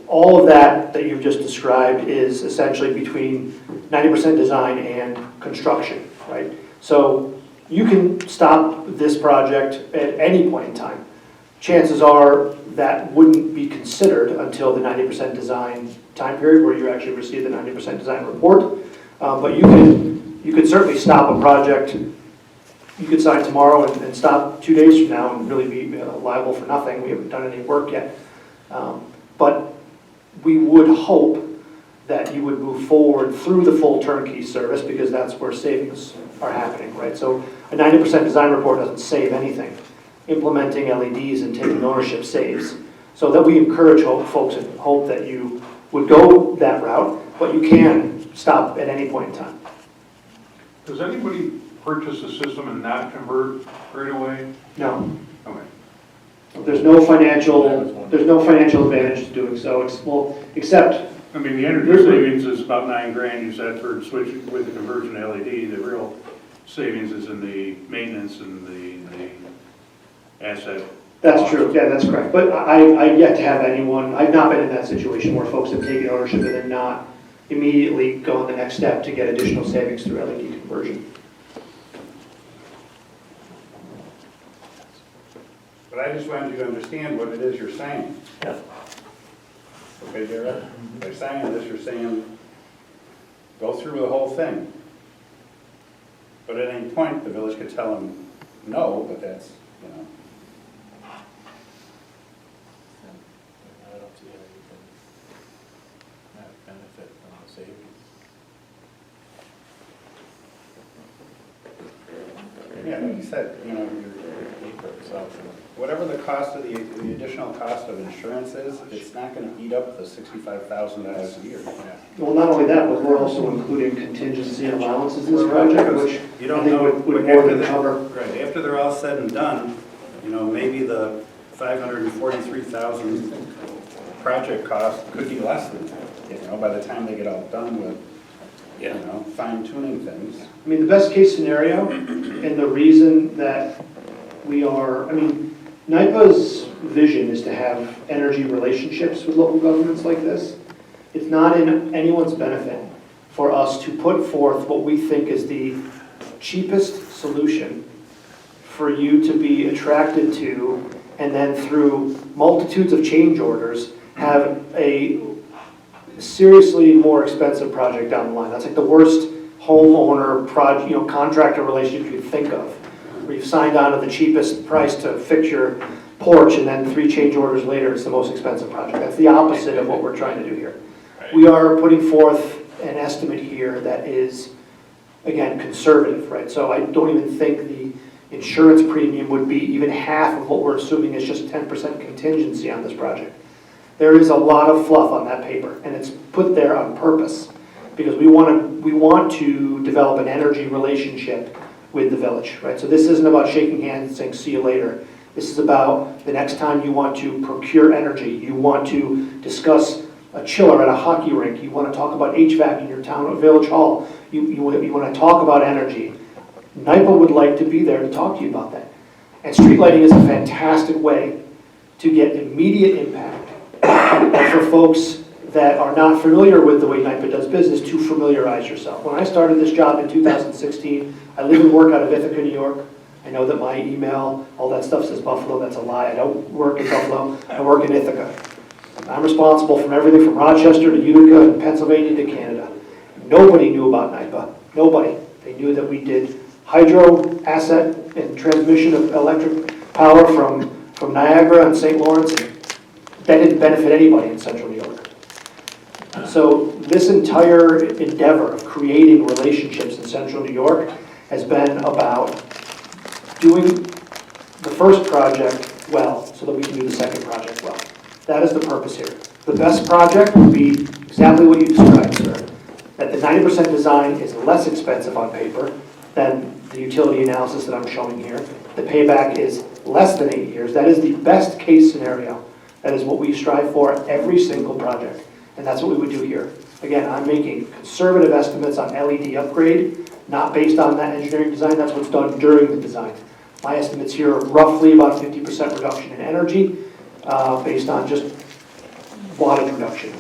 all of that you've just described is essentially between 90% design and construction, right? So you can stop this project at any point in time. Chances are that wouldn't be considered until the 90% design time period where you actually receive the 90% design report. But you could certainly stop a project. You could sign tomorrow and stop 2 days from now and really be liable for nothing. We haven't done any work yet. But we would hope that you would move forward through the full turnkey service because that's where savings are happening, right? So a 90% design report doesn't save anything. Implementing LEDs and taking ownership saves. So that we encourage folks and hope that you would go that route, but you can stop at any point in time. Does anybody purchase a system and not convert right away? No. Okay. There's no financial advantage to doing so, except, I mean, the energy savings is about $9,000, you said, for switching with the conversion to LED. The real savings is in the maintenance and the asset. that's true, yeah, that's correct. But I've yet to have anyone, I've not been in that situation where folks have taken ownership and then not immediately going the next step to get additional savings through LED conversion. But I just wanted you to understand what it is you're saying. Yeah. Okay, Jared? By saying this, you're saying, go through the whole thing. But at any point, the village could tell them no, but that's, you know. I don't see how you can not benefit from the savings. Yeah, like you said, you know, Your paper itself. whatever the cost of the additional cost of insurance is, it's not gonna eat up the $65,000 a year. Well, not only that, but we're also including contingency allowances in this project, which You I don't think know, would more after than cover. right, after they're all said and done, you know, maybe the 543,000 project cost could be less than that, you know, by the time they get all done with, you know, fine tuning things. I mean, the best case scenario, and the reason that we are, I mean, NIPA's vision is to have energy relationships with local governments like this. It's not in anyone's benefit for us to put forth what we think is the cheapest solution for you to be attracted to, and then through multitudes of change orders, have a seriously more expensive project down the line. That's like the worst homeowner project, contractor relationship you could think of, where you've signed on to the cheapest price to fix your porch, and then 3 change orders later, it's the most expensive project. That's the opposite of what we're trying to do here. We are putting forth an estimate here that is, again, conservative, right? So I don't even think the insurance premium would be even half of what we're assuming is just 10% contingency on this project. There is a lot of fluff on that paper, and it's put there on purpose, because we want to develop an energy relationship with the village, right? So this isn't about shaking hands and saying, see you later. This is about the next time you want to procure energy, you want to discuss a chiller at a hockey rink, you want to talk about HVAC in your town or village hall, you want to talk about energy. NIPA would like to be there to talk to you about that. And street lighting is a fantastic way to get immediate impact, and for folks that are not familiar with the way NIPA does business, to familiarize yourself. When I started this job in 2016, I live and work out of Ithaca, New York. I know that my email, all that stuff says Buffalo. That's a lie. I don't work in Buffalo. I work in Ithaca. I'm responsible for everything from Rochester to Utica and Pennsylvania to Canada. Nobody knew about NIPA. Nobody. They knew that we did hydro asset and transmission of electric power from Niagara and St. Lawrence. That didn't benefit anybody in central New York. So this entire endeavor of creating relationships in central New York has been about doing the first project well so that we can do the second project well. That is the purpose here. The best project would be exactly what you described, sir. That the 90% design is less expensive on paper than the utility analysis that I'm showing here. The payback is less than 8 years. That is the best case scenario. That is what we strive for every single project. And that's what we would do here. Again, I'm making conservative estimates on LED upgrade, not based on that engineering design. That's what's done during the design. My estimates here are roughly about 50% reduction in energy based on just wattage reduction.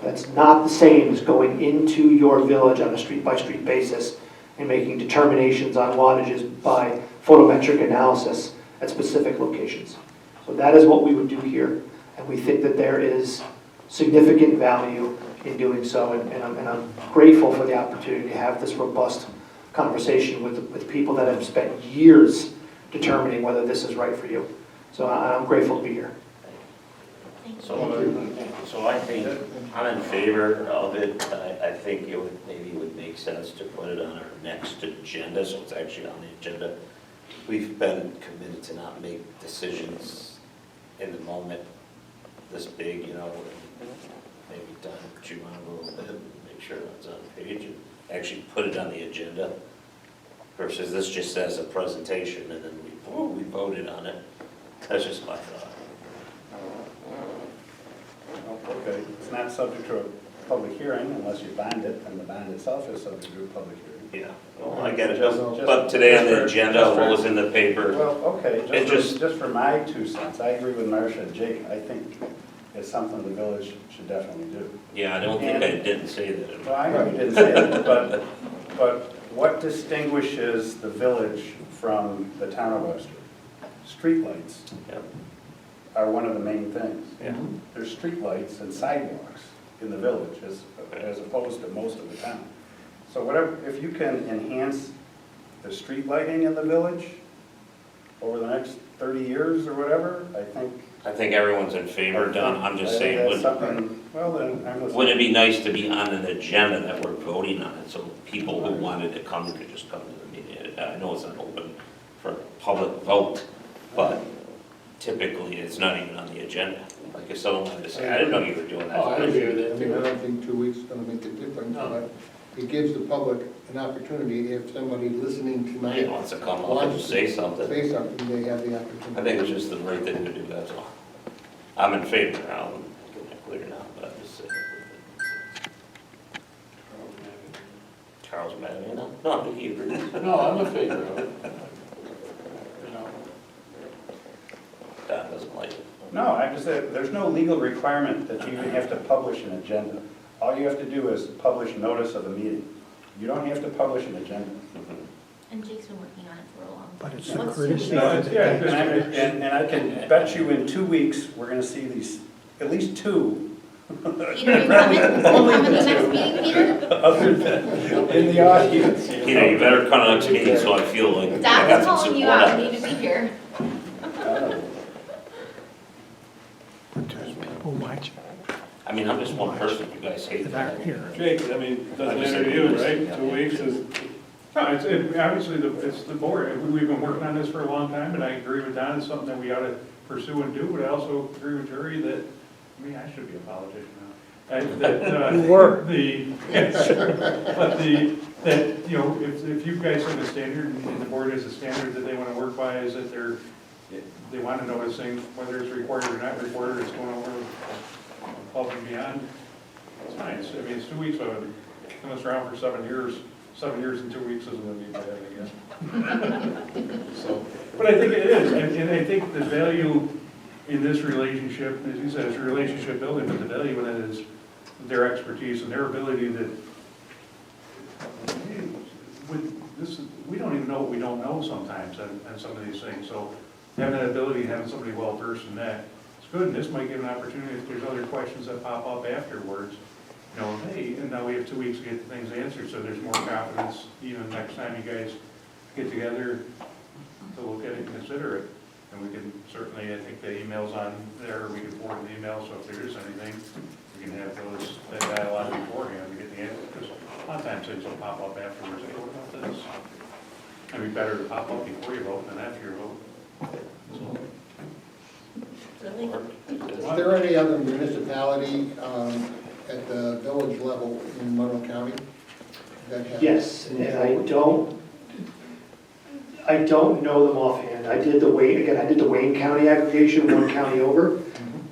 That's not the same as going into your village on a street-by-street basis and making determinations on wattages by photometric analysis at specific locations. So that is what we would do here, and we think that there is significant value in doing so, and I'm grateful for the opportunity to have this robust conversation with people that have spent years determining whether this is right for you. So I'm grateful to be here. So I think I'm in favor of it. I think it would make sense to put it on our next agenda, so it's actually on the agenda. We've been committed to not make decisions in the moment this big, maybe time chew on a little bit, make sure it's on the page, and actually put it on the agenda, versus this just says a presentation and then we voted on it. That's just my thought. Okay, it's not subject to a public hearing unless you bond it, and the bond itself is subject to a public hearing. Yeah, well, I get it, Just- but today on the just for- agenda, just for- what was in the paper? Well, okay, It just for my 2 cents, I agree with Marcia and Jake. I think it's something the village should definitely do. Yeah, I don't think I didn't say that. Well, I know you didn't say that, but what distinguishes the village from the town of Webster? Streetlights Yeah. are one of the main things. Yeah. There's streetlights and sidewalks in the village as opposed to most of the town. So whatever, if you can enhance the street lighting in the village over the next 30 years or whatever, I think everyone's in favor, Don, I'm just saying, that's wouldn't something, well, then, I'm listening. wouldn't it be nice to be on an agenda that we're voting on it, so people who wanted to come could just come to the meeting? I know it's not open for public vote, but typically it's not even on the agenda. Like if someone wanted to say, I didn't know you were doing that. Oh, I agree with that. I mean, I don't think 2 weeks is gonna make a difference, but it gives the public an opportunity, if somebody listening He tonight wants to come up and wants say to something. say something, they have the opportunity. I think it's just the right thing to do, that's all. I'm in favor, I'll get it clear now, but I'm just saying. Charles mad at me now? No, I think he agrees. No, I'm in favor of it. You know, Don doesn't like it. No, I'm just saying, there's no legal requirement that you even have to publish an agenda. All you have to do is publish notice of a meeting. You don't have to publish an agenda. And Jake's been working on it for a long time. But it's What's a courtesy. the- No, it's, yeah, And I can bet you in 2 weeks, we're gonna see these, at least 2. Peter, you coming? You coming to the next meeting, Peter? Other than in the audience. Peter, you better come to the next meeting so I feel like I got Doc's some calling you support out, on you need this. to be here. Oh, watch. I mean, I'm just one person, you guys hate That that. here. Jake, I mean, doesn't matter to you, right? 2 weeks is, no, obviously, it's the board. We've been working on this for a long time, and I agree with Don, it's something that we ought to pursue and do, but I also agree with Jerry that, I mean, I should be a politician now. You were. That, you know, if you guys have a standard, and the board has a standard that they want to work by, is that they want to notice things, whether it's recorded or not recorded, it's going over above and beyond, it's fine. I mean, it's 2 weeks, but been us around for 7 years. 7 years and 2 weeks isn't going to be bad, I guess. So, but I think it is, and I think the value in this relationship, as you said, it's a relationship building, but the value in it is their expertise and their ability that, hey, with this, we don't even know what we don't know sometimes on some of these things. So having that ability, having somebody well versed in that, it's good. And this might give an opportunity if there's other questions that pop up afterwards. You know, hey, and now we have 2 weeks to get things answered, so there's more confidence even next time you guys get together to look at it and consider it. And we can certainly, I think the email's on there, we can forward the email, so if there is anything, we can have that dialogue beforehand to get the answer. Because a lot of times things will pop up afterwards, hey, what about this? It'd be better to pop up before you vote than after you vote. So, Is there any other municipality at the village level in Monroe County that has? Yes, and I don't know them offhand. I did the Wayne County aggregation, one county over.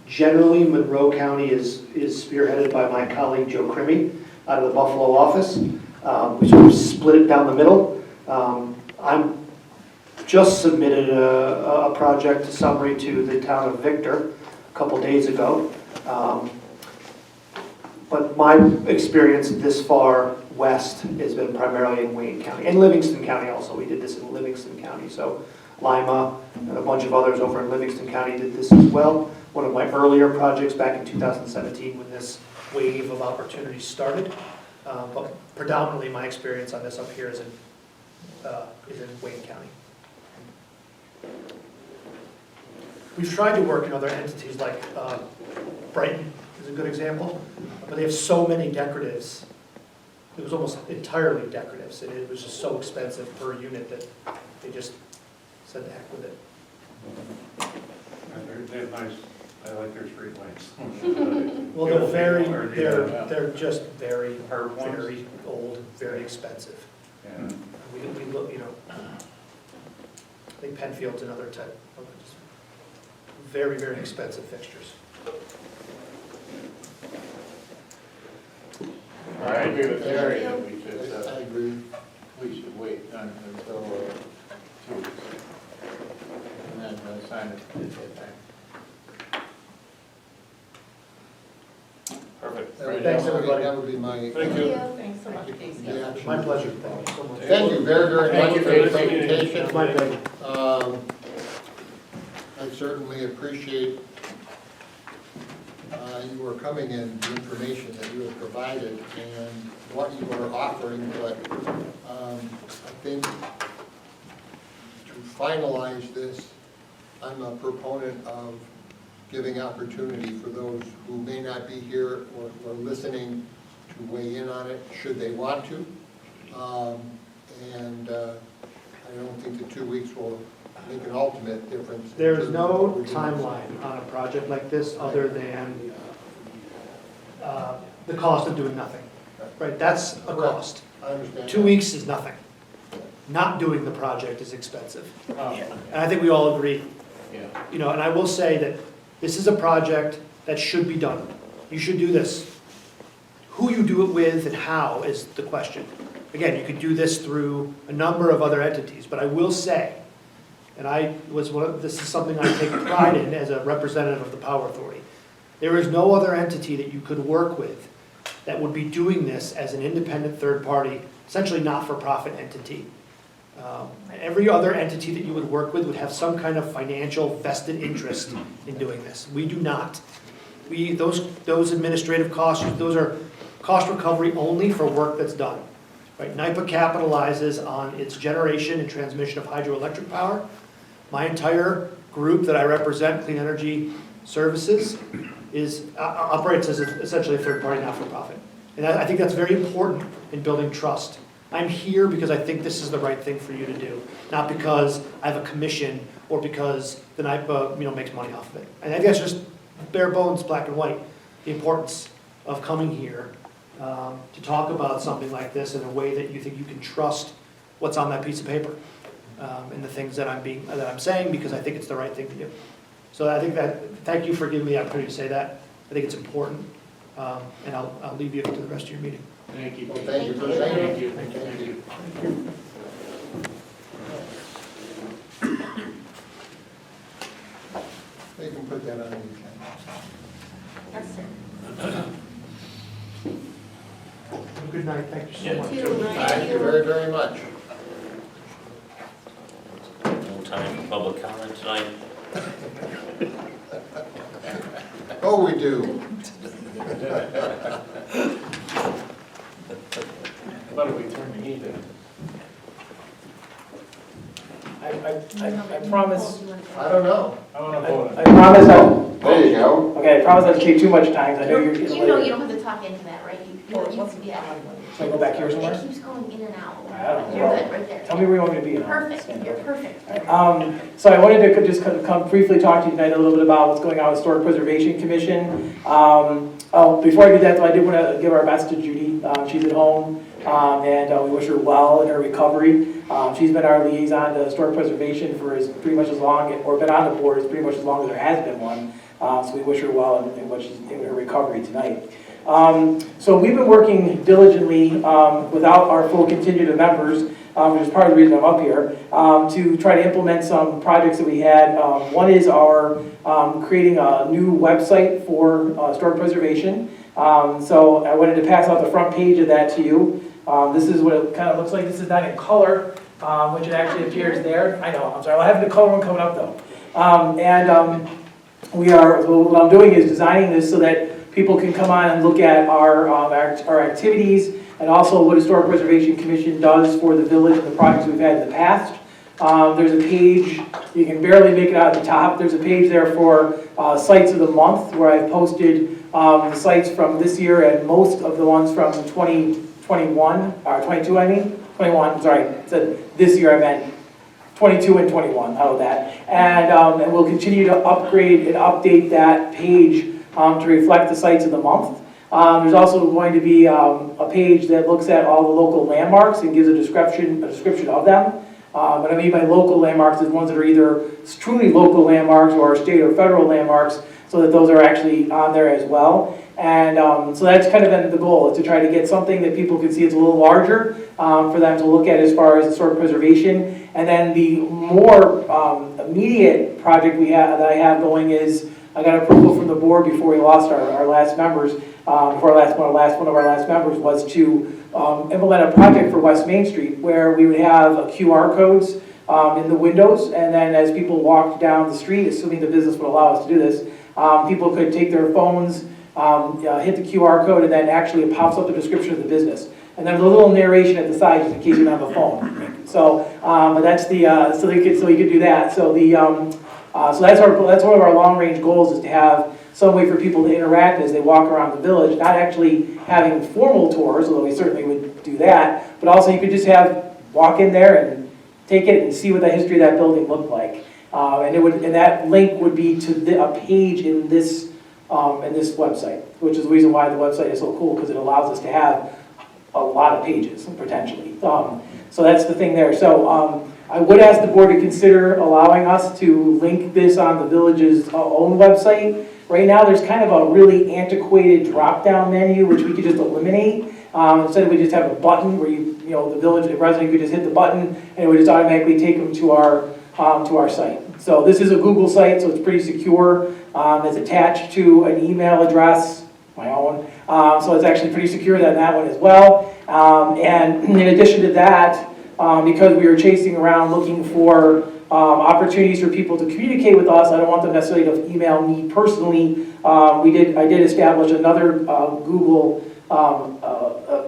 Generally, Monroe County is spearheaded by my colleague Joe Crimmy out of the Buffalo office. We sort of split it down the middle. I'm just submitted a project summary to the town of Victor a couple days ago. But my experience this far west has been primarily in Wayne County, and Livingston County also. We did this in Livingston County, so Lima and a bunch of others over in Livingston County did this as well. One of my earlier projects back in 2017 when this wave of opportunities started. But predominantly my experience on this up here is in Wayne County. We've tried to work in other entities like Brighton is a good example, but they have so many decoratives. It was almost entirely decoratives, and it was just so expensive per unit that they just said the heck with it. they have nice, I like their street lights. Well, they're just very, Hard ones? very old, very expensive. Yeah. We look, I think Penfield's another type of just very, very expensive fixtures. I agree with Terry that we I agree. should wait until 2 weeks. And then sign it at that time. Perfect. Thanks, everybody. That would be my. Thank you. Thanks so much, Casey. the action. My pleasure. Thank you so much. Thank you very, very Thank much you for for the listening. presentation. My pleasure. I certainly appreciate you were coming in, the information that you have provided and what you are offering, but I think to finalize this, I'm a proponent of giving opportunity for those who may not be here or listening to weigh in on it, should they want to. And I don't think the 2 weeks will make an ultimate difference. in There's terms of no what we're doing. timeline on a project like this other than the cost of doing nothing. Right, that's a cost. I understand. 2 weeks is nothing. Not doing the project is expensive. Oh, And I think we all agree. yeah. You know, and I will say that this is a project that should be done. You should do this. Who you do it with and how is the question. Again, you could do this through a number of other entities, but I will say, and this is something I take pride in as a representative of the Power Authority. There is no other entity that you could work with that would be doing this as an independent third party, essentially not-for-profit entity. Every other entity that you would work with would have some kind of financial vested interest in doing this. We do not. Those administrative costs, those are cost recovery only for work that's done. Right? NYPA capitalizes on its generation and transmission of hydroelectric power. My entire group that I represent, Clean Energy Services, operates as essentially a third-party not-for-profit. And I think that's very important in building trust. I'm here because I think this is the right thing for you to do, not because I have a commission or because the NYPA makes money off of it. And I think that's just bare bones, black and white, the importance of coming here to talk about something like this in a way that you think you can trust what's on that piece of paper and the things that I'm saying, because I think it's the right thing to do. So I think thank you for giving me the opportunity to say that. I think it's important, and I'll leave you to the rest of your meeting. Thank you. Well, thank you for saying it. Thank you. You can put that on the agenda. Yes, sir. Have a good night. Thank you so much. Thank you very, very much. No time for public comment tonight. Oh, we do. What do we turn the heat in? I promise, I don't know. I want to vote. I promise I'll, There you go. okay, I promise I'll take too much time, I know you're getting You know late. you don't have to talk into that, right? Yeah. Should I go back here somewhere? It keeps going in and out. I don't know. You're good, right there. Tell me where you want me to be. and I'll Perfect, stand you're up. perfect. So I wanted to just come briefly talk to you tonight a little bit about what's going on with Historic Preservation Commission. Before I do that though, I did want to give our best to Judy. She's at home, and we wish her well in her recovery. She's been our liaison to Historic Preservation for pretty much as long, or been on the board as pretty much as long as there has been one. So we wish her well in what she's in her recovery tonight. So we've been working diligently without our full contingent of members, which is part of the reason I'm up here, to try to implement some projects that we had. One is our creating a new website for historic preservation. So I wanted to pass out the front page of that to you. This is what it kind of looks like. This is not in color, which it actually appears there. I know, I'm sorry, I'll have the color one coming up though. What I'm doing is designing this so that people can come on and look at our activities and also what Historic Preservation Commission does for the village and the projects we've had in the past. There's a page, you can barely make it out at the top, there's a page there for sites of the month where I've posted the sites from this year and most of the ones from 2021, or 22 I mean, 21, sorry, I said this year I meant 22 and 21, how about that? And we'll continue to upgrade and update that page to reflect the sites of the month. There's also going to be a page that looks at all the local landmarks and gives a description of them. What I mean by local landmarks is ones that are either truly local landmarks or state or federal landmarks, so that those are actually on there as well. And so that's kind of been the goal, is to try to get something that people can see it's a little larger for them to look at as far as historic preservation. And then the more immediate project that I have going is, I got approval from the board before we lost our last members, one of our last members, was to implement a project for West Main Street where we would have QR codes in the windows, and then as people walked down the street, assuming the business would allow us to do this, people could take their phones, hit the QR code, and then actually it pops up the description of the business. And then there's a little narration at the side just in case you don't have a phone. So, but that's the so you could do that. So so that's one of our long range goals, is to have some way for people to interact as they walk around the village, not actually having formal tours, although we certainly would do that, but also you could just walk in there and take it and see what the history of that building looked like. And that link would be to a page in this website, which is the reason why the website is so cool, because it allows us to have a lot of pages potentially. So that's the thing there. So I would ask the board to consider allowing us to link this on the village's own website. Right now, there's kind of a really antiquated drop-down menu, which we could just eliminate. Instead, we just have a button where the resident could just hit the button, and it would just automatically take them to our site. So this is a Google site, so it's pretty secure. It's attached to an email address, my own. So it's actually pretty secure on that one as well. And in addition to that, because we were chasing around looking for opportunities for people to communicate with us, I don't want them necessarily to email me personally. I did establish another Google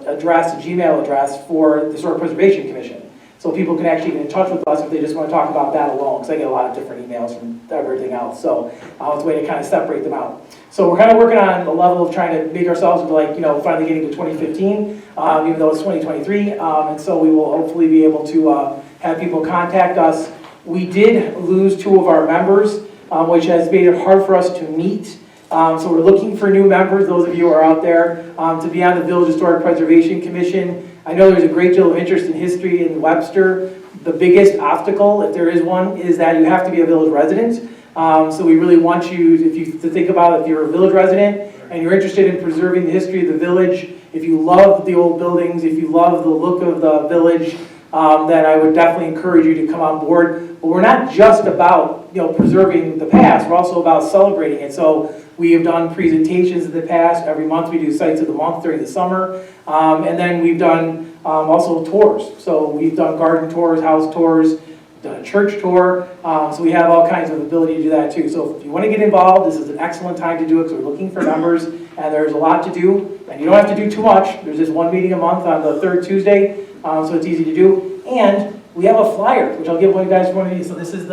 address, a Gmail address for the Historic Preservation Commission. So people can actually get in touch with us if they just want to talk about that alone, because I get a lot of different emails from everything else. So it's a way to kind of separate them out. So we're kind of working on a level of trying to make ourselves finally getting to 2015, even though it's 2023. And so we will hopefully be able to have people contact us. We did lose 2 of our members, which has made it hard for us to meet. So we're looking for new members, those of you who are out there, to be on the Village Historic Preservation Commission. I know there's a great deal of interest in history in Webster. The biggest obstacle, if there is one, is that you have to be a village resident. So we really want you to think about, if you're a village resident and you're interested in preserving the history of the village, if you love the old buildings, if you love the look of the village, then I would definitely encourage you to come on board. But we're not just about preserving the past, we're also about celebrating it. So we have done presentations in the past. Every month we do Sites of the Month during the summer. And then we've done also tours. So we've done garden tours, house tours, done a church tour. So we have all kinds of ability to do that too. So if you want to get involved, this is an excellent time to do it, because we're looking for members, and there's a lot to do. And you don't have to do too much. There's just one meeting a month on the 3rd Tuesday, so it's easy to do. And we have a flyer, which I'll give one of you guys one of these. So this is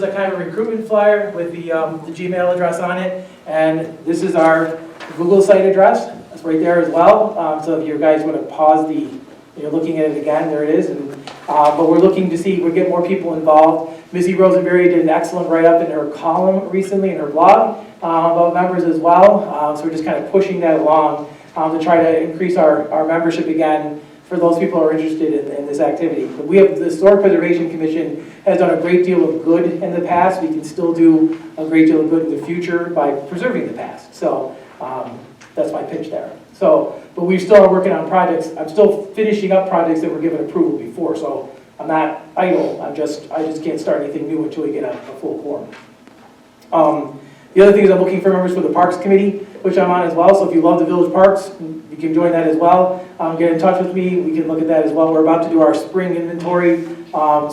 a kind of recruitment flyer with the Gmail address on it, and this is our Google site address. That's right there as well. So if you guys want to pause you're looking at it again, there it is. But we're looking to see if we get more people involved. Missy Rosenberry did an excellent write-up in her column recently in her blog about members as well. So we're just kind of pushing that along to try to increase our membership again for those people who are interested in this activity. But the Historic Preservation Commission has done a great deal of good in the past. We can still do a great deal of good in the future by preserving the past. So that's my pitch there. So, but we still are working on projects. I'm still finishing up projects that were given approval before. So I'm not idle. I just can't start anything new until we get a full quorum. The other thing is I'm looking for members for the Parks Committee, which I'm on as well. So if you love the village parks, you can join that as well. Get in touch with me. We can look at that as well. We're about to do our spring inventory. But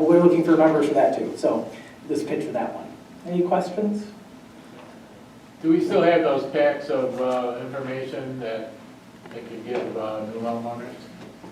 we're looking for members for that too. So this pitch for that one. Any questions? Do we still have those packs of information that they could give new homeowners?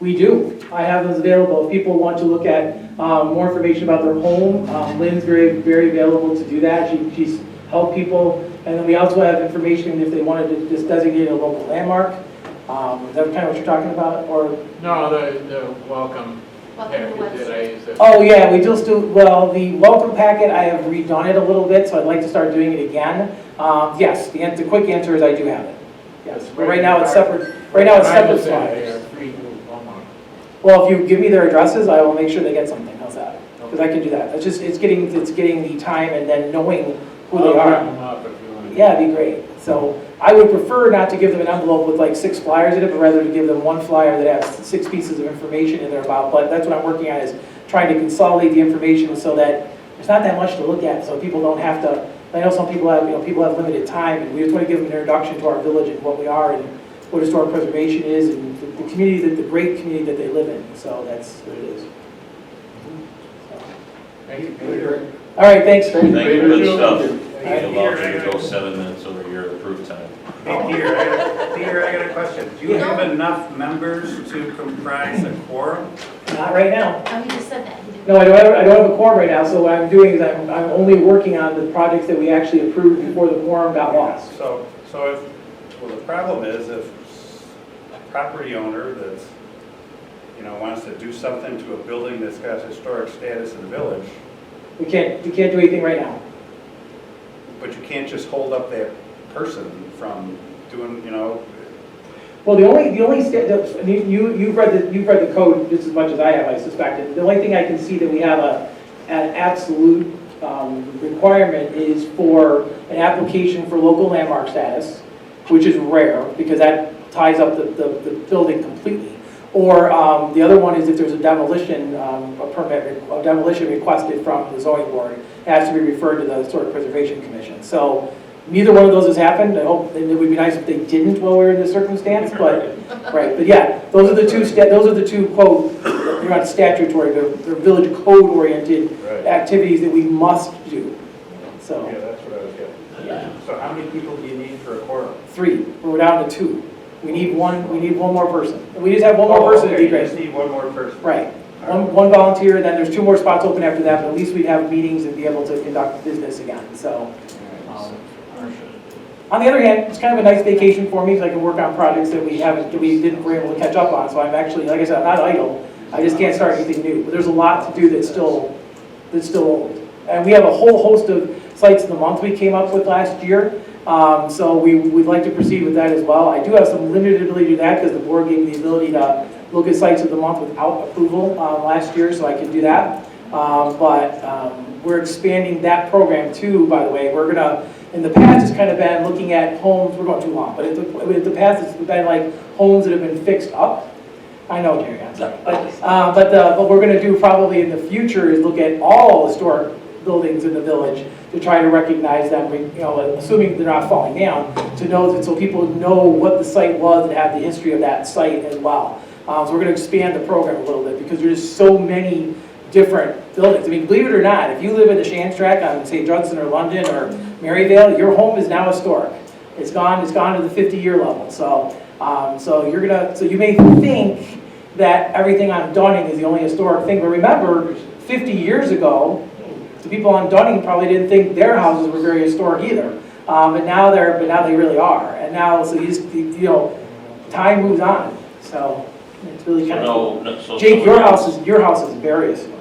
We do. I have those available. If people want to look at more information about their home, Lynn's very, very available to do that. She's helped people. And then we also have information if they wanted to just designate a local landmark. Is that kind of what you're talking about? Or no, the welcome packet that I used. Oh yeah, we just do, well, the welcome packet, I have redone it a little bit, so I'd like to start doing it again. Yes, the quick answer is I do have it. Yes, but right now it's separate. Right now it's separate slides. Well, if you give me their addresses, I will make sure they get something, how's that? Because I can do that, it's getting the time and then knowing who they I'll are. wrap them up if you want. Yeah, it'd be great. So I would prefer not to give them an envelope with like 6 flyers in it, but rather to give them one flyer that has 6 pieces of information in there about, but that's what I'm working on, is trying to consolidate the information so that there's not that much to look at, so people don't have to, I know some people have, people have limited time, and we just want to give them an introduction to our village and what we are and what historic preservation is and the community, the great community that they live in. So that's what it is. So. Thank you, Peter. All right, thanks. Thank you, good stuff. Hey, You allowed you to go 7 minutes over your approved time. Hey, Peter, I got a question. Do you have enough members to comprise a quorum? Not right now. Oh, he just said that. He didn't. No, I don't have a quorum right now, so what I'm doing is I'm only working on the projects that we actually approved before the quorum got lost. So if, well, the problem is if a property owner that's, wants to do something to a building that's got historic status in the village, We can't do anything right now. but you can't just hold up that person from doing, Well, the only, you've read the code just as much as I have, I suspect. And the only thing I can see that we have an absolute requirement is for an application for local landmark status, which is rare because that ties up the building completely. Or the other one is if there's a demolition, a demolition requested from the zoning board, it has to be referred to the Historic Preservation Commission. So neither one of those has happened. I hope, and it would be nice if they didn't while we're in this circumstance, but, right, but yeah, those are the two, quote, they're not statutory, they're village code-oriented Right. activities that we must do. So, Yeah, that's what I was getting. yeah, So how many people do you need for a quorum? 3, we're down to 2. We need one more person. If we just have one more person, it'd be You great. just need one more person. Right. One volunteer, and then there's 2 more spots open after that, but at least we'd have meetings and be able to conduct business again, so. On the other hand, it's kind of a nice vacation for me, because I can work on projects that we were able to catch up on, so I'm actually, like I said, I'm not idle. I just can't start anything new, but there's a lot to do that's still old. And we have a whole host of sites of the month we came up with last year, so we'd like to proceed with that as well. I do have some limited ability to do that, because the board gave me the ability to look at sites of the month without approval last year, so I can do that. But we're expanding that program too, by the way. We're gonna, in the past, it's kind of been looking at homes, we're going too long, but in the past, it's been like homes that have been fixed up. I know, Jerry, I'm sorry. But what we're gonna do probably in the future is look at all historic buildings in the village to try to recognize them, assuming they're not falling down, to know that, so people know what the site was and have the history of that site as well. So we're gonna expand the program a little bit, because there's so many different buildings. I mean, believe it or not, if you live in the Shanstrack on, say, Judson or London or Maryvale, your home is now historic. It's gone to the 50-year level. So, so you may think that everything on Dunning is the only historic thing, but remember, 50 years ago, the people on Dunning probably didn't think their houses were very historic either. But now they really are. And now, so time moves on. So it's really kind of. So Jake, your house is very historic.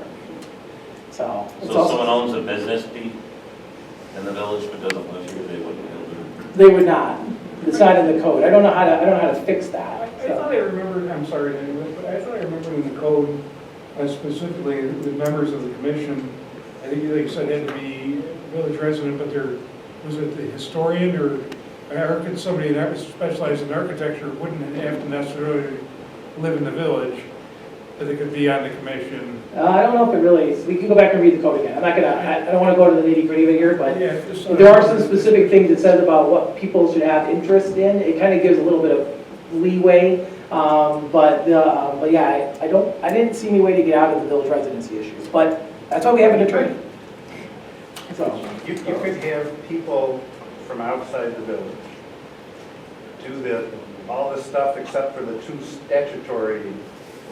So. it's So if also- someone owns a business, Pete, in the village but doesn't live here, they wouldn't be able to. They would not. It's not in the code. I don't know how to fix that. I thought I remembered, I'm sorry to interrupt, but I thought I remembered in the code, specifically the members of the commission, I think they said had to be village resident, but was it the historian or somebody that specialized in architecture wouldn't have to necessarily live in the village, that they could be on the commission. I don't know if it really, we can go back and read the code again. I don't want to go to the nitty-gritty of it here, but Yeah, just there are some specific things it says about what people should have interest in. It kind of gives a little bit of leeway, but yeah, I didn't see any way to get out of the village residency issues. But that's why we have an attorney. So You could have people from outside the village do all this stuff except for the 2 statutory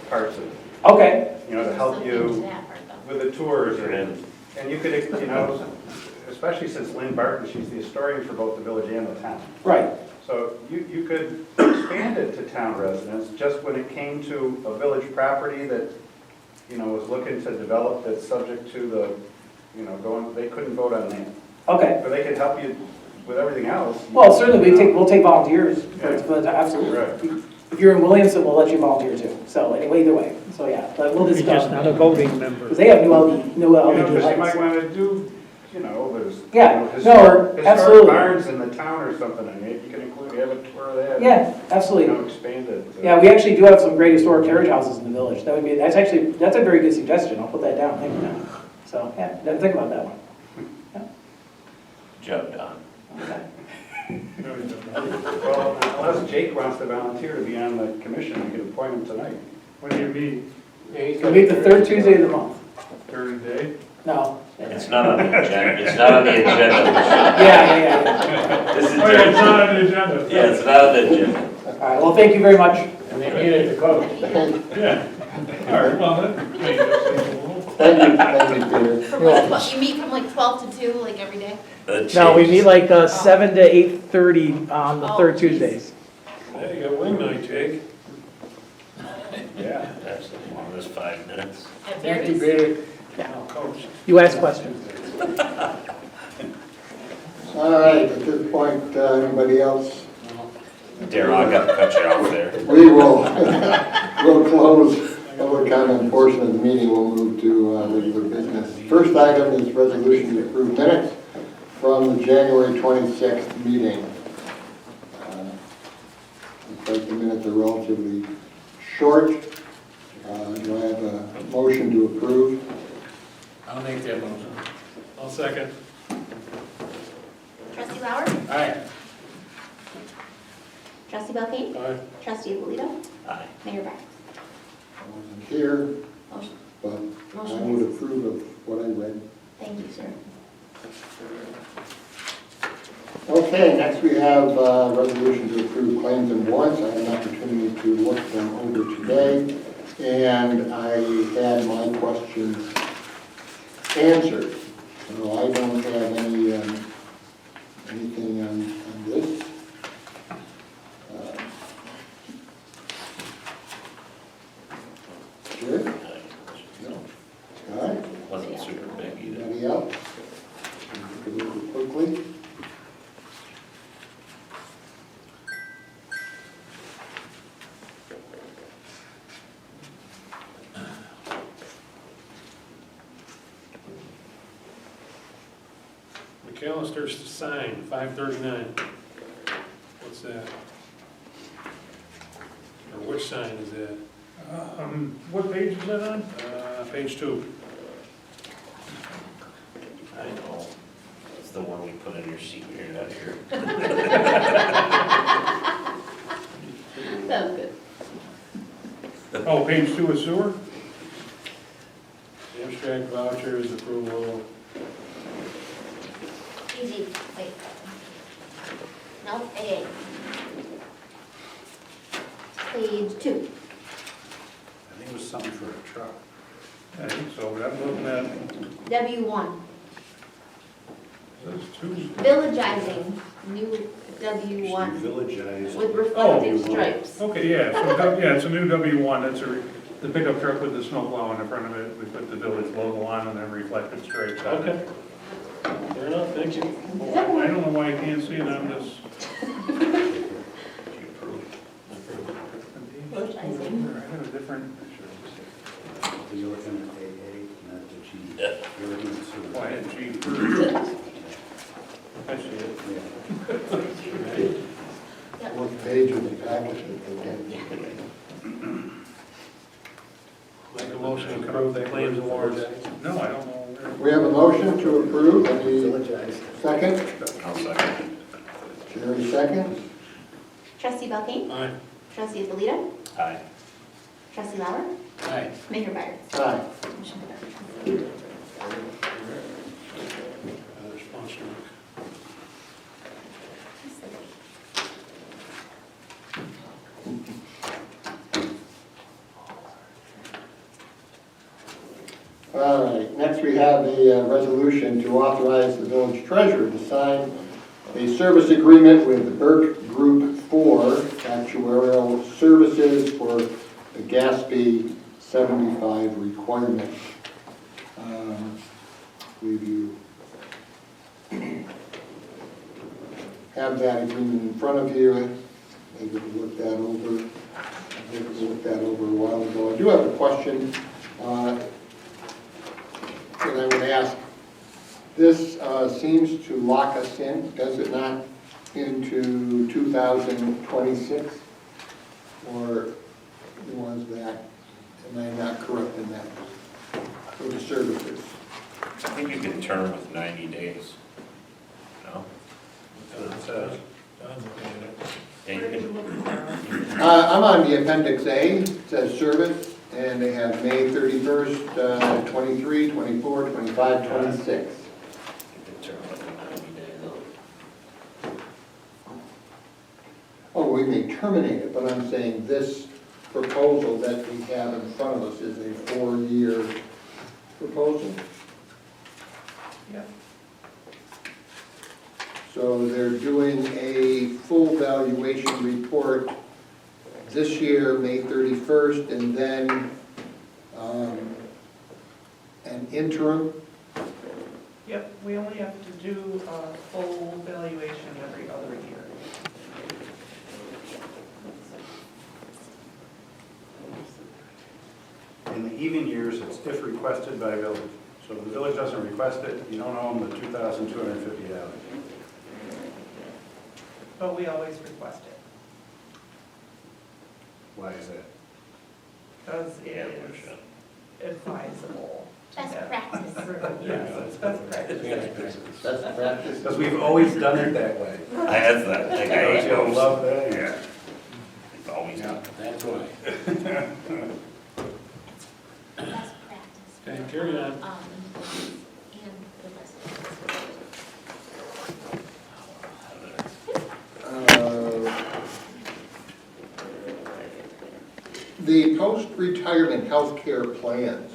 parts of it. okay, To help Something to you that part, though. with the tours, and you could, especially since Lynn Barton, she's the historian for both the village and the town. right. So you could expand it to town residents, just when it came to a village property that, was looking to develop that's subject to the, they couldn't vote on that. Okay. But they could help you with everything else. Well, certainly we'll take volunteers. For that, absolutely. Right. If you're in Williamson, we'll let you volunteer too. So anyway, either way. So yeah, but we'll You're discuss. just not a voting member. Because they have new LED, new You know, LED because you might lights. want to do, there's, Yeah, no, historic absolutely. barns in the town or something, and maybe you can include, have a tour of that. Yeah, absolutely. Expand it. Yeah, we actually do have some great historic carriage houses in the village. That's a very good suggestion. I'll put that down. Thank you. So, yeah, didn't think about that one. Job done. Okay. Well, unless Jake wants to volunteer to be on the commission, we can appoint him tonight. When do you meet? We meet the third Tuesday of the month. Third day? No. It's not on the agenda, it's not on the agenda. Yeah. This is Oh, yeah, it's not on the agenda. Yeah, it's not on the agenda. All right, well, thank you very much. And they needed to coach. Yeah. All right, well, then. Thank you, Peter. From like, what, you meet from like 12 to 2, like every day? No, we meet like 7 to 8:30 on the third Tuesdays. Hey, you got wing night, Jake. Yeah. That's the longest 5 minutes. At Thank you, Barry's? Peter. Coach. You ask questions. All right, at this point, anybody else? Darryl, I got to cut you off there. We will, we'll close public comment portion of the meeting. We'll move to regular business. First item is resolution to approve minutes from the January 26th meeting. Looks like the minutes are relatively short. Do I have a motion to approve? I'll make that motion. I'll second. Trustee Lauer? Aye. Trustee Belkane? Aye. Trustee Alito? Aye. Mayor Barnes? I wasn't here, Motion. but I Motion would passes. approve of what I read. Thank you, sir. Okay, next we have resolution to approve claims and warrants. I had an opportunity to look them over today, and I had my questions answered. So I don't have any anything on this. Sure? No. All right. Wasn't super big either. Anybody else? Look at it quickly. McAllister's sign, 539. What's that? Or which sign is that? What page is that on? Page 2. I know. It's the one we put in your seat when you're not here. That was good. Oh, page 2 is sewer? Abstract vouchers, approval. Easy, wait. No, AA. Page 2. I think it was something for a truck. I think so, but I'm looking at, W1. there's 2. Villagizing, new W1 Villagized. with reflective Oh. stripes. Okay, yeah, so, yeah, it's a new W1, that's the pickup truck with the snowplow in the front of it. We put the village logo on and then reflective stripes on it. Okay. Fair enough, thank you. I don't know why I can't see it on this. I have a different, You're looking at AA, not the G. Yeah. You're looking at sewer. why I had G first. I see it. What page of the package did they get? Make a motion to approve the claims and warrants. No, I don't know. We have a motion to approve. Any second? I'll second. Jerry seconds. Trustee Belkane? Aye. Trustee Alito? Aye. Trustee Lauer? Aye. Mayor Barnes? Aye. Motion carries. Response to All right, next we have a resolution to authorize the village treasurer to sign a service agreement with Burke Group 4 actuarial services for the GASB 75 requirement. Believe you have that agreement in front of you. maybe we looked that over. I think we looked that over a while ago. I do have a question that I would ask. This seems to lock us in, does it not, into 2026? Or was that, am I not correct in that? For the services? I think you can term with 90 days. No? Don's looking at it. And Where you did you can- look for? I'm on the appendix A, it says service, and they have May 31st, 23, 24, 25, 26. you can term with 90 days. Oh, we may terminate it, but I'm saying this proposal that we have in front of us is a 4-year proposal. Yep. So they're doing a full valuation report this year, May 31st, and then an interim. Yep, we only have to do a full valuation every other year. In the even years, it's if requested by village. So if the village doesn't request it, you don't owe them the $2,250. But we always request it, Why is that? because it Yeah, is we should. advisable. to Best have- practice. Yes, it's best practice. That's practice. Because we've always done it that way. I had that, like, I Don't you love that? Yeah. It's always done. That's why. Best practice. Okay, carry on. And the The post-retirement health care plans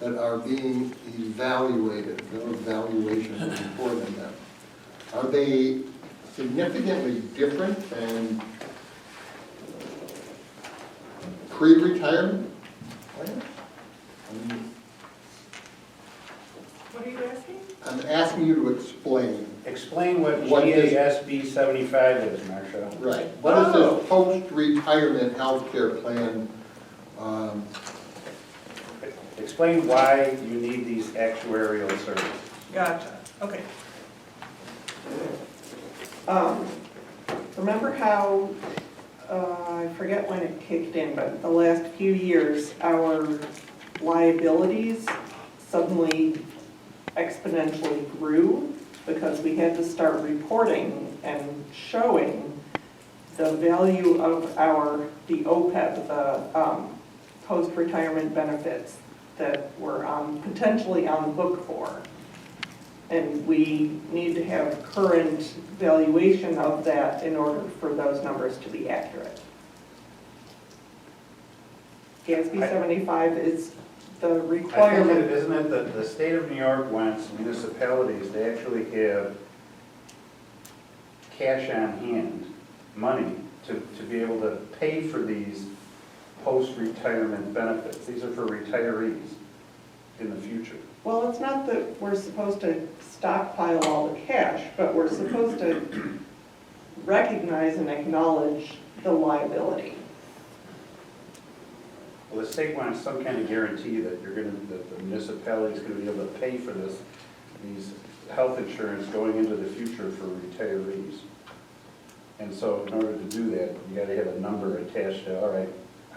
that are being evaluated, no evaluation before them now, are they significantly different than pre-retirement plans? What are you asking? I'm asking you to explain. Explain what What is- GASB 75 is, Marcia. Right. What is this post-retirement health care plan? Explain why you need these actuarial services. Gotcha, okay. Remember how, I forget when it kicked in, but the last few years, our liabilities suddenly exponentially grew because we had to start reporting and showing the value of the OPEB, the post-retirement benefits that we're potentially on the hook for. And we need to have current valuation of that in order for those numbers to be accurate. GASB 75 is the I think requirement. it, isn't it, that the state of New York wants municipalities to actually have cash on hand, money, to be able to pay for these post-retirement benefits. These are for retirees in the future. Well, it's not that we're supposed to stockpile all the cash, but we're supposed to recognize and acknowledge the liability. Well, the state wants some kind of guarantee that that the municipality is gonna be able to pay for these health insurance going into the future for retirees. And so in order to do that, you gotta have a number attached to, all right,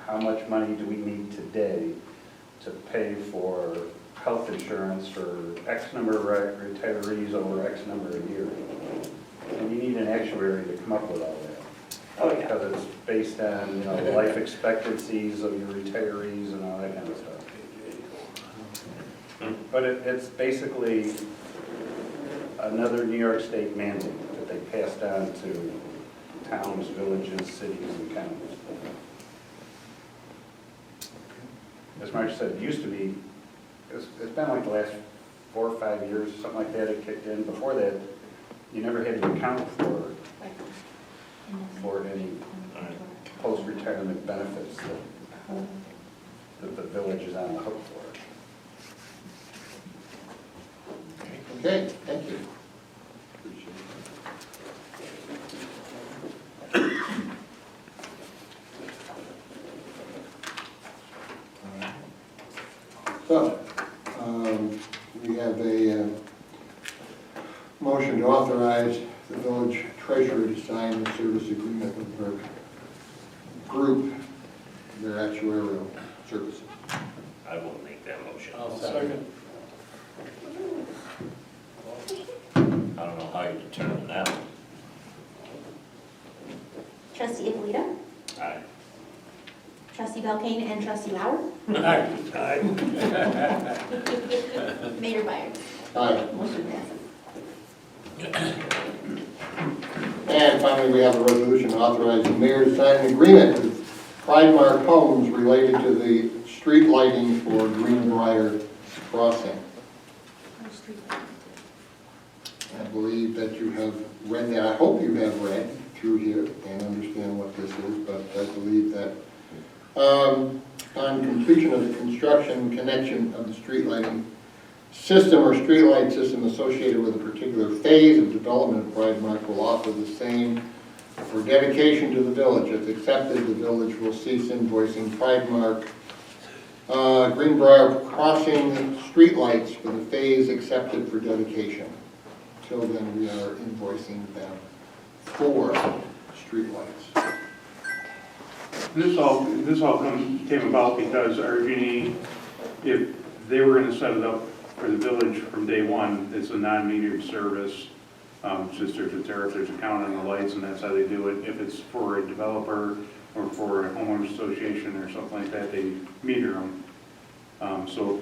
how much money do we need today to pay for health insurance for X number of retirees over X number of years? And you need an actuary to come up with all that. Oh, yeah. Because it's based on, the life expectancies of your retirees and all that kind of stuff. But it's basically another New York State mandate that they passed on to towns, villages, cities, and counties. As Mark said, it used to be, it's been like the last 4 or 5 years, something like that, it kicked in. Before that, you never had to account for any post-retirement benefits that the village is on the hook for. Okay, thank you. motion to authorize the village treasurer to sign the service agreement with her group, their actuarial services. I will make that motion. I'll second. I don't know how you determine that. Trustee Ippolito, Aye. trustee Belkane, and trustee Lauer. Mayor Byers. Aye. Motion passes. And finally, we have a resolution authorizing the mayor to sign an agreement with Pridemark Homes related to the street lighting for Greenbrier Crossing. I believe that you have read that, I hope you have read through here and understand what this is, but I believe that on completion of the construction connection of the street lighting system or street light system associated with a particular phase of development, Pridemark will offer the same for dedication to the village. If accepted, the village will cease invoicing Pridemark Greenbrier Crossing streetlights for the phase accepted for dedication. Till then, we are invoicing them for streetlights. This all came about because RG&E, if they were gonna set it up for the village from day one, it's a non-metered service. Just there's a tariff, there's a count on the lights, and that's how they do it. If it's for a developer or for a homeowners association or something like that, they meter them. So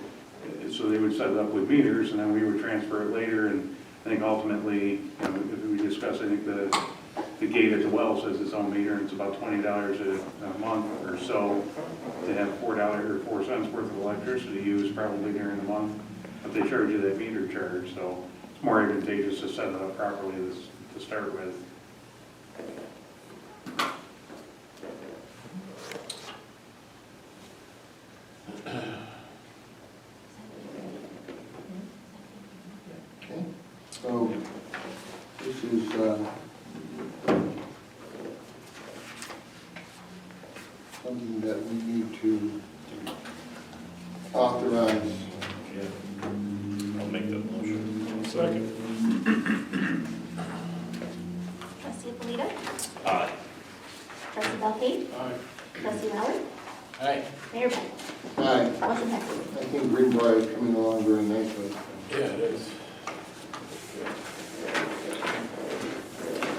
they would set it up with meters, and then we would transfer it later. And I think ultimately, if we discuss, I think the gate at the well says its own meter, and it's about $20 a month or so to have $4 or 4 cents worth of electricity used probably during the month. But they charge you that meter charge, so it's more advantageous to set it up properly to start with. Okay, so this is something that we need to authorize. I'll make that motion. Second. Trustee Ippolito, Aye. trustee Belkane, Aye. trustee Lauer, Aye. Mayor Byers. Aye, Motion passes. I think Greenbrier is coming along very nicely. Yeah, it is.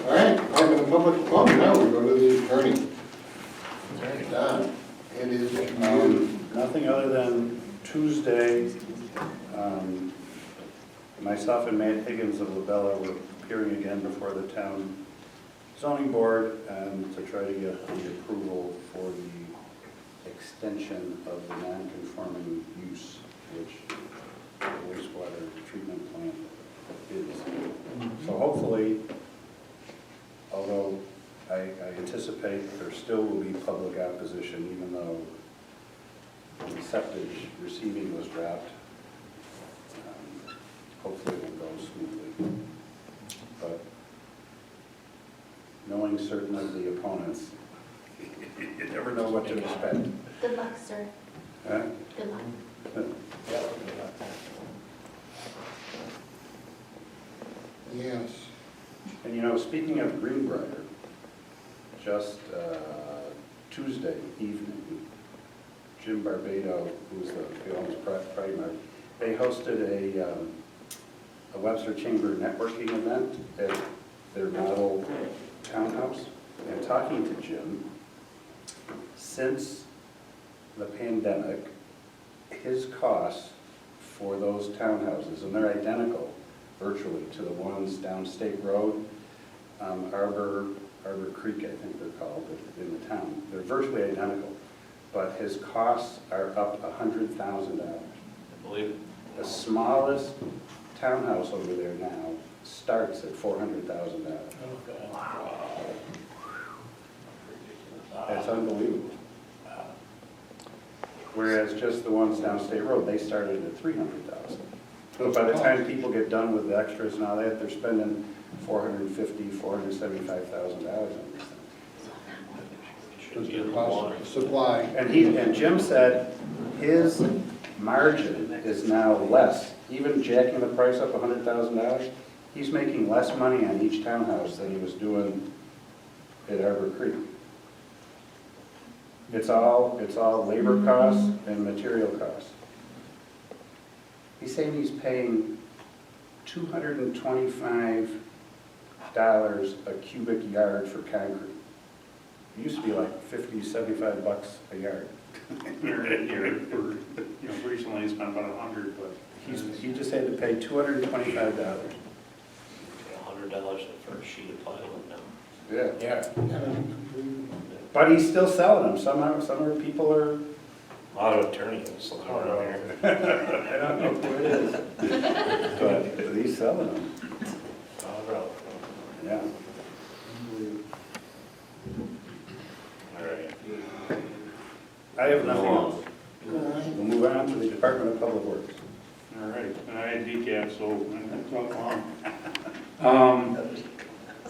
All right, open the public, well, now we go to the attorney. Don, it is you. Nothing other than Tuesday, myself and Matt Higgins of LaBella were appearing again before the town zoning board to try to get the approval for the extension of the non-conforming use, which the wastewater treatment plant is. So hopefully, although I anticipate there still will be public opposition, even though the septic receiving was dropped. Hopefully it will go smoothly. But knowing certain of the opponents, you never know what to expect. Good luck, sir. Huh? Good luck. Yes. And you know, speaking of Greenbrier, just Tuesday evening, Jim Barbado, who's the owner of Pridemark, they hosted a Webster Chamber networking event at their model townhouse. And talking to Jim, since the pandemic, his costs for those townhouses, and they're identical virtually to the ones down State Road, Arbor Creek, I think they're called, in the town. They're virtually identical, but his costs are up $100,000. I believe it. The smallest townhouse over there now starts at $400,000. Wow. That's unbelievable. Whereas just the ones down State Road, they started at $300,000. So by the time people get done with the extras and all that, they're spending $450,000, $475,000 on these things. Just the cost of supply. And Jim said his margin is now less. Even jacking the price up $100,000, He's making less money on each townhouse than he was doing at Arbor Creek. It's all labor costs and material costs. He's saying he's paying $225 a cubic yard for concrete. It used to be like $50, $75 a yard. Recently it's been about 100, but. He just had to pay $225. $100 for a sheet of plywood now. Yeah. Yeah. But he's still selling them. Some are people are, A lot of attorneys sliding around here. I don't know who it is. But he's selling them, yeah. All right. I have nothing else. We'll move on to the Department of Public Works. All right, and I had decaf, so I'm going to talk long.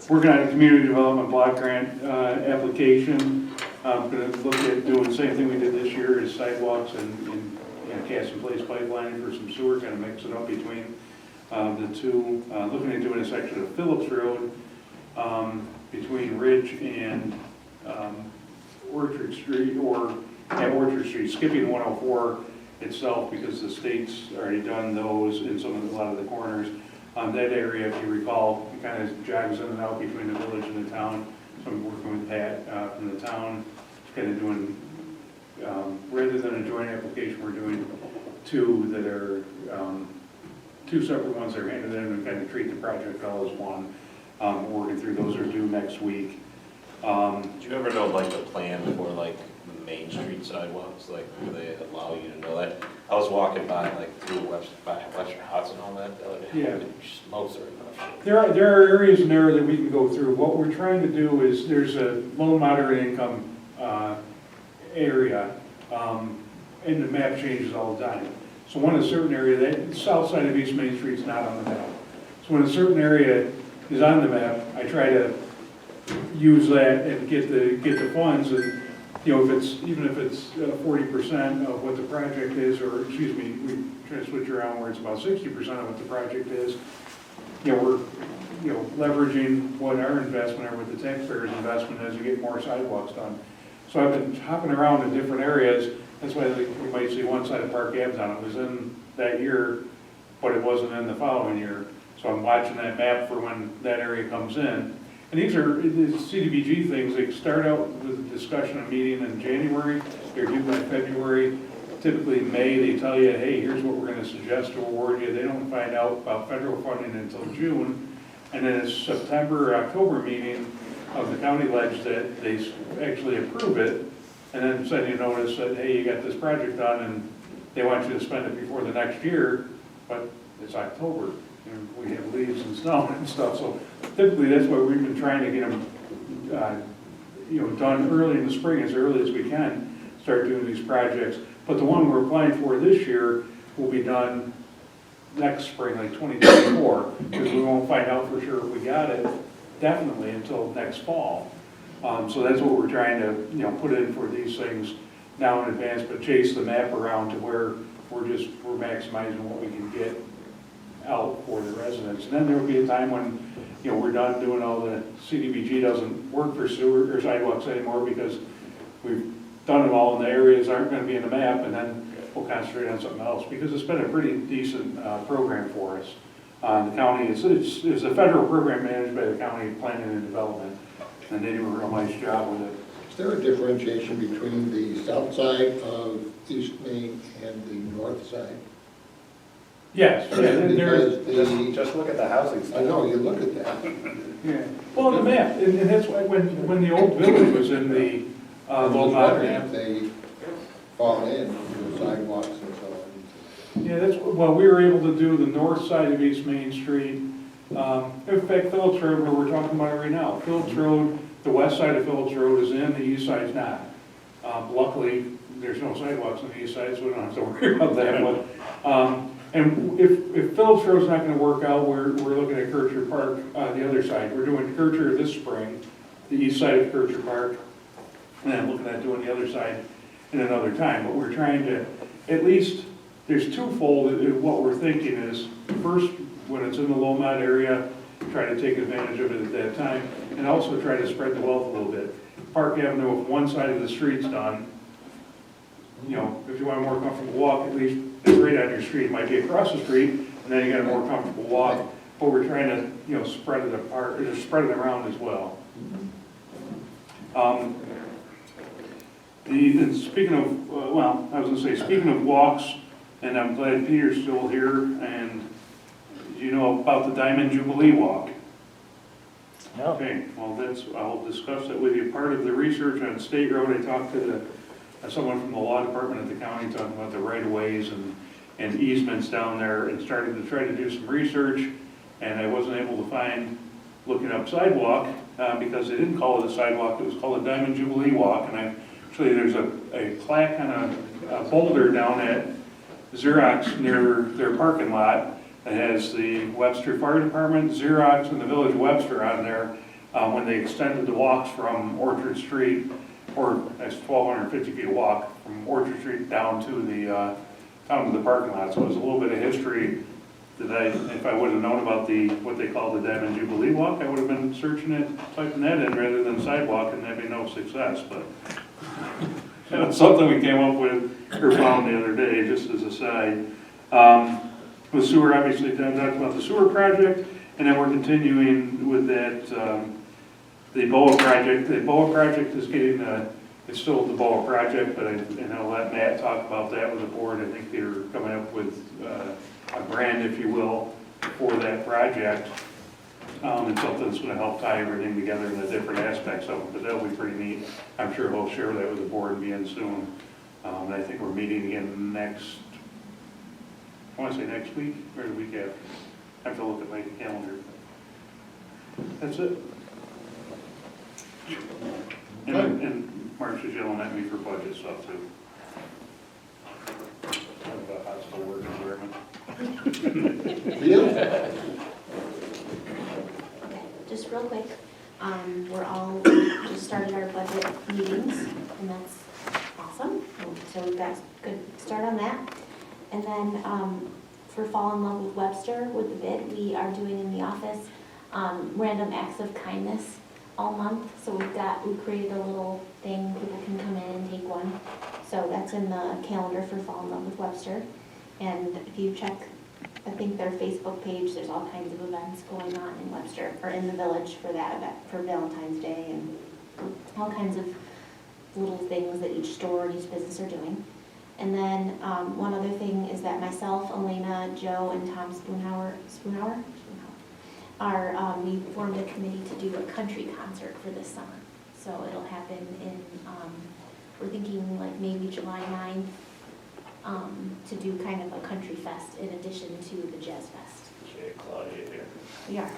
Working on a community development block grant application. I'm going to look at doing the same thing we did this year, is sidewalks and cast in place pipelining for some sewer, kind of mix it up between the two. Looking at doing a section of Phillips Road between Ridge and Orchard Street, or at Orchard Street, skipping 104 itself because the state's already done those in a lot of the corners. That area, if you recall, it kind of jogs in and out between the village and the town. So I'm working with Pat from the town, kind of doing, rather than a joint application, we're doing two that are, two separate ones that are handed in and kind of treat the project all as one. We're working through those, are due next week. Do you ever know like the plan for like Main Street sidewalks, like do they allow you to know that? I was walking by like through Webster House and all that the other day. Yeah. Smokes are enough. There are areas in there that we can go through. What we're trying to do is, there's a low moderate income area, and the map changes all the time. So when a certain area, the south side of East Main Street is not on the map. So when a certain area is on the map, I try to use that and get the funds, and even if it's 40% of what the project is, or excuse me, we try to switch around where it's about 60% of what the project is. We're leveraging what our investment or what the taxpayers' investment is to get more sidewalks done. So I've been hopping around in different areas. That's why we might see one side of Park Ave on. It was in that year, but it wasn't in the following year. So I'm watching that map for when that area comes in. And these are CDBG things. They start out with a discussion, a meeting in January. They're due by February. Typically in May, they tell you, hey, here's what we're going to suggest to award you. They don't find out about federal funding until June. And then it's September or October meeting of the county ledge that they actually approve it, and then send you notice that, hey, you got this project done, and they want you to spend it before the next year, but it's October. We have leaves and snow and stuff, so typically that's why we've been trying to get them, done early in the spring, as early as we can, start doing these projects. But the one we're applying for this year will be done next spring, like 2024, because we won't find out for sure if we got it definitely until next fall. So that's what we're trying to, put in for these things now in advance, but chase the map around to where we're maximizing what we can get out for the residents. And then there will be a time when, we're done doing all the CDBG doesn't work for sewer or sidewalks anymore because we've done them all and the areas aren't going to be in the map, and then we'll concentrate on something else because it's been a pretty decent program for us. The county, it's a federal program managed by the county planning and development, and they do a real nice job with it. Is there a differentiation between the south side of East Main and the north side? Yes, Because Just look at the housing stock. I know, you look at that. yeah. Well, the map, and that's why when the old village was in the low moderate. If they fall in, the sidewalks and so on. Yeah, we were able to do the north side of East Main Street. In fact, Phillips Road, where we're talking about it right now, Phillips Road, the west side of Phillips Road is in, the east side's not. Luckily, there's no sidewalks on the east side, so we don't have to worry about that. But, and if Phillips Road's not gonna work out, we're looking at Kircher Park, the other side. We're doing Kircher this spring, the east side of Kircher Park, and then looking at doing the other side in another time. But we're trying to, at least, there's twofold. What we're thinking is, first, when it's in the low mod area, try to take advantage of it at that time, and also try to spread the wealth a little bit. Park Avenue, if one side of the street's done, you know, if you want a more comfortable walk, at least it's right on your street, it might be across the street, and then you got a more comfortable walk, but we're trying to, you know, spread it apart, or spread it around as well. And speaking of, well, I was gonna say, speaking of walks, and I'm glad Peter's still here, and you know about the Diamond Jubilee Walk. No. Okay, well, I'll discuss that with you. Part of the research on State Road, I talked to someone from the law department at the county talking about the right-of-ways and easements down there, and started to try to do some research, and I wasn't able to find, looking up sidewalk, because they didn't call it a sidewalk, it was called a Diamond Jubilee Walk, and actually there's a plaque on a boulder down at Xerox near their parking lot that has the Webster Fire Department, Xerox, and the Village of Webster on there, when they extended the walks from Orchard Street, or that's 1,250 feet of walk from Orchard Street down to the parking lot. So it was a little bit of history that if I would have known about what they call the Diamond Jubilee Walk, I would have been searching it, typing that in rather than sidewalk, and that'd be no success. But that was something we came up with or found the other day, just as a side. With sewer, obviously, Dan talked about the sewer project, and then we're continuing with that, the BOA project. The BOA project is getting, it's still the BOA project, but I'll let Matt talk about that with the board. I think they're coming up with a brand, if you will, for that project. And something that's gonna help tie everything together in the different aspects of it, but that'll be pretty neat. I'm sure he'll share that with the board and be in soon. And I think we're meeting again I want to say next week or the week after. I have to look at my calendar. That's it. And March is yelling at me for budget stuff too. Kind of a hostile work environment. Yeah. Okay, just real quick, we're all just started our budget meetings, and that's awesome. So we've got a good start on that. And then for Fall in Love with Webster, with the bid, we are doing in the office random acts of kindness all month. So we created a little thing, people can come in and take one. So that's in the calendar for Fall in Love with Webster. And if you check, I think their Facebook page, there's all kinds of events going on in Webster, or in the village for that event, for Valentine's Day, and all kinds of little things that each store and each business are doing. And then one other thing is that myself, Elena, Joe, and Tom Spoonhauer we formed a committee to do a country concert for this summer. So it'll happen in, we're thinking like maybe July 9th, to do kind of a country fest in addition to the Jazz Fest. Claudia here. We are.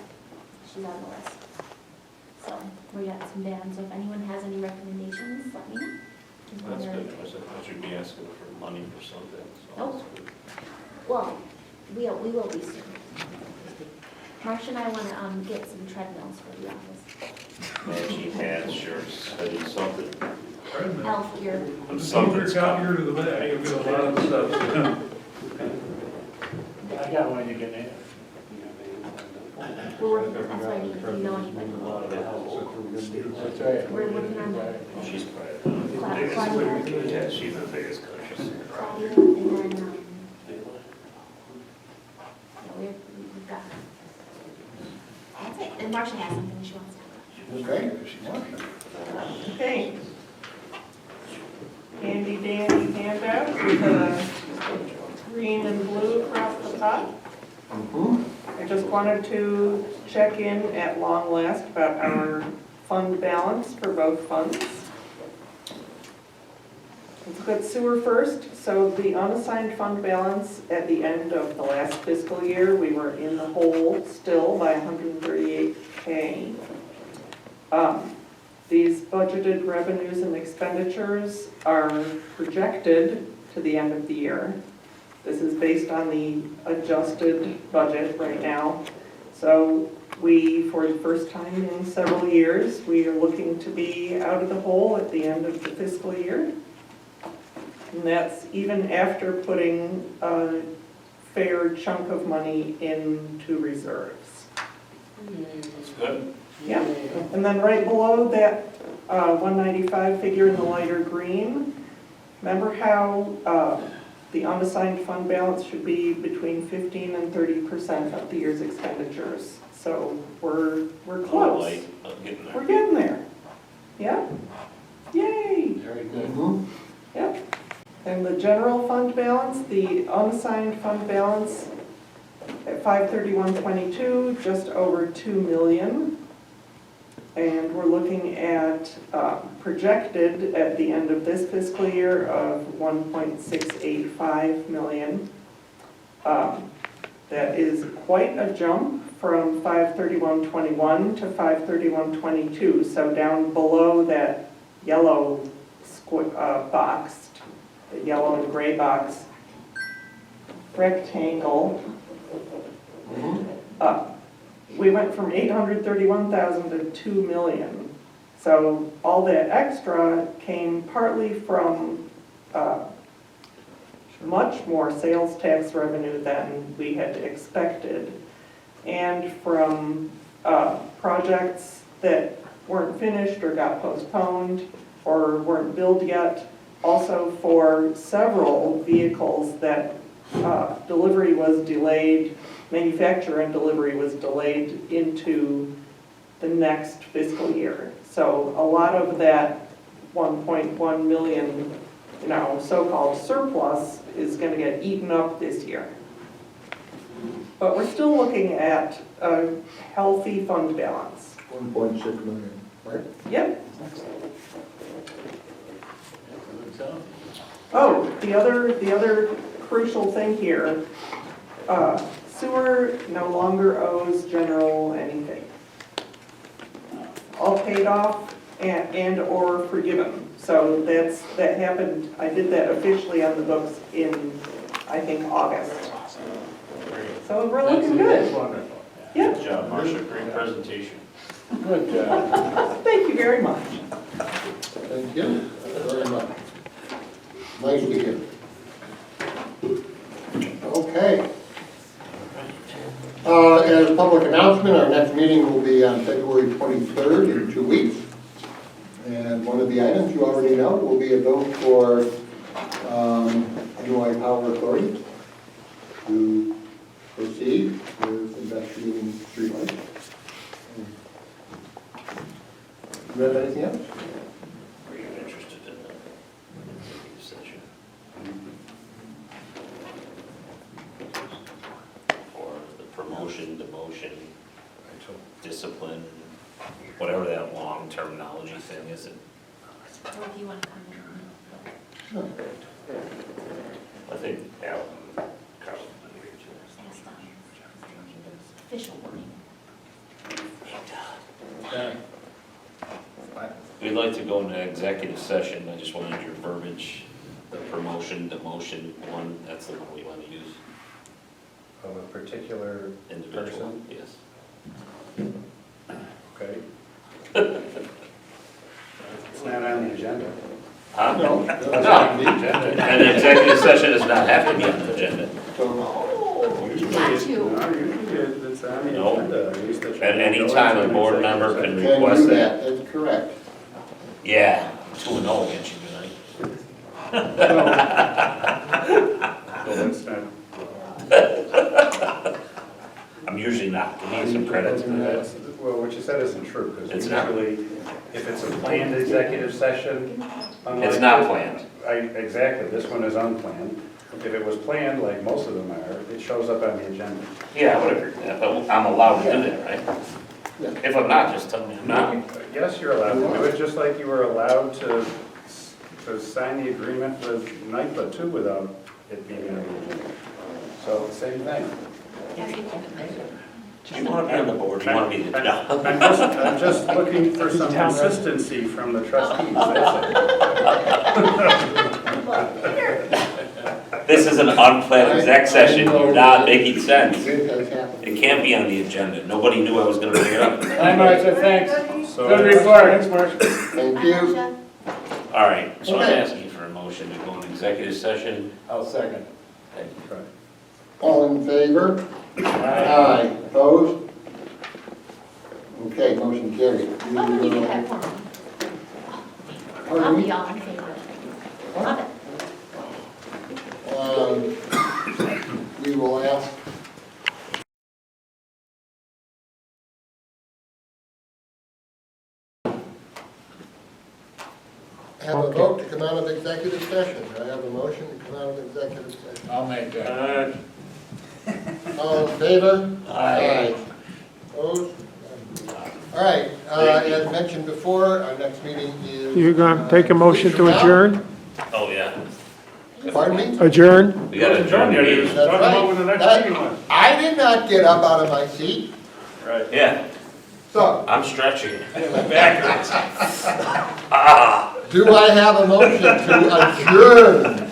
She's on the list. So we got some bands, so if anyone has any recommendations, let me know. That's good. I should be asking for money for something. So Nope. Well, we will be soon. Marcia and I want to get some treadmills for the office. Matching hats, shirts, hoodies, something. Elf gear. Something's coming. To the bag, you'll get a lot of stuff. I got one you can add. We're working, that's what I need, if you know anybody. That's right. We're working on that. She's probably the biggest, Claudia. yeah, she's the biggest country singer. Claudia, and then, yeah, we've got, that's it. And Marcia has something she wants to talk Okay. Okay. Handy dandy handout with the green and blue across the top. I just wanted to check in at long last about our fund balance for both funds. Let's look at sewer first. So the unassigned fund balance at the end of the last fiscal year, we were in the hole still by $138K. These budgeted revenues and expenditures are projected to the end of the year. This is based on the adjusted budget right now. So we, for the first time in several years, we are looking to be out of the hole at the end of the fiscal year. And that's even after putting fair chunk of money into reserves. That's good. Yeah, and then right below that 195 figure in the lighter green, remember how the unassigned fund balance should be between 15 and 30% of the year's expenditures? So we're close. Light, I'm getting there. We're getting there. Yeah? Yay! Very good. Mhm. Yep. And the general fund balance, the unassigned fund balance at 5/31/22, just over 2 million. And we're looking at projected at the end of this fiscal year of 1.685 million. That is quite a jump from 5/31/21 to 5/31/22. So down below that yellow box, the yellow and gray box rectangle, we went from 831,000 to 2 million. So all that extra came partly from much more sales tax revenue than we had expected, and from projects that weren't finished or got postponed or weren't billed yet. Also for several vehicles that delivery was delayed, manufacture and delivery was delayed into the next fiscal year. So a lot of that 1.1 million, so-called surplus is going to get eaten up this year. But we're still looking at a healthy fund balance. 1.6 million, right? Yep. Oh, the other crucial thing here, sewer no longer owes general anything. All paid off and or forgiven. So that happened, I did that officially on the books in, I think, August. So we're looking good. Wonderful. Yeah. Good job, Marcia, great presentation. Good job. Thank you very much. Thank you very much. Nice to hear. Okay. As a public announcement, our next meeting will be on February 23rd in 2 weeks. And one of the items you already know will be a vote for NY Power Authority to proceed with investigating streetlights. Do you have anything else? Are you interested in the session? Or the promotion, demotion, discipline, whatever that long terminology thing is. Or if you want to come in. Sure. I think Alan, Carl, That's official wording. we'd like to go into executive session. I just wanted your verbiage, the promotion, demotion one, that's the one we want to use. Of a particular Individual, person? yes. Okay. It's not on the agenda. Huh? No. An executive session does not have to be on the agenda. Oh, you Usually got it's- to. No, usually it's on the No. agenda. At least that you At any go time, into a an board executive member session. can Can request do that. that, that's correct. Yeah, 2-0 against you tonight. Well, that's not, I'm usually not, give me some credit. that's, well, what you said isn't true, because It's not. usually, if it's a planned executive session. It's not planned. Exactly, this one is unplanned. If it was planned, like most of them are, it shows up on the agenda. Yeah, I would agree with that, but I'm allowed to do that, right? Yeah. If I'm not, just tell me I'm not. Yes, you're allowed to do it, just like you were allowed to sign the agreement with NIPA too without it being on the agenda. So, same thing. Do you want to be on the board, do you want to be the, no. I'm just looking for some consistency from the trustees, that's This is an unplanned exec session, you're not making sense. It has happened. It can't be on the agenda, nobody knew I was gonna bring it up. Hi, Marcia, thanks. it. So- Good report. Thanks, Marcia. Thank you. Marcia? All right, so I'm Okay. asking for a motion to go into executive session. I'll second. All All in favor? Aye. Opposed? Okay, motion carried. Oh, we do have one. I'll Pardon be me? all in favor. Love it. We will ask. Have a vote to come out of executive session. I have a motion to come out of executive session. I'll make that. All in favor? Aye. Opposed? All right, as mentioned before, our next meeting is. You're going to take a motion to adjourn? Oh, yeah. Pardon me? Adjourn? We got to adjourn here. That's Talk about when the right. next meeting was. I did not get up out of my seat, Right. Yeah, so I'm stretching. Backwards. do I have a motion to adjourn?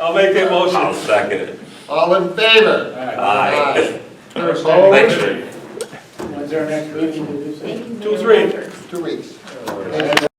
I'll make that motion. I'll second it. All in favor? Aye. Opposed? Thanks, Rick. When's our next meeting? Did you say? Thank you. 2-3. 2 weeks.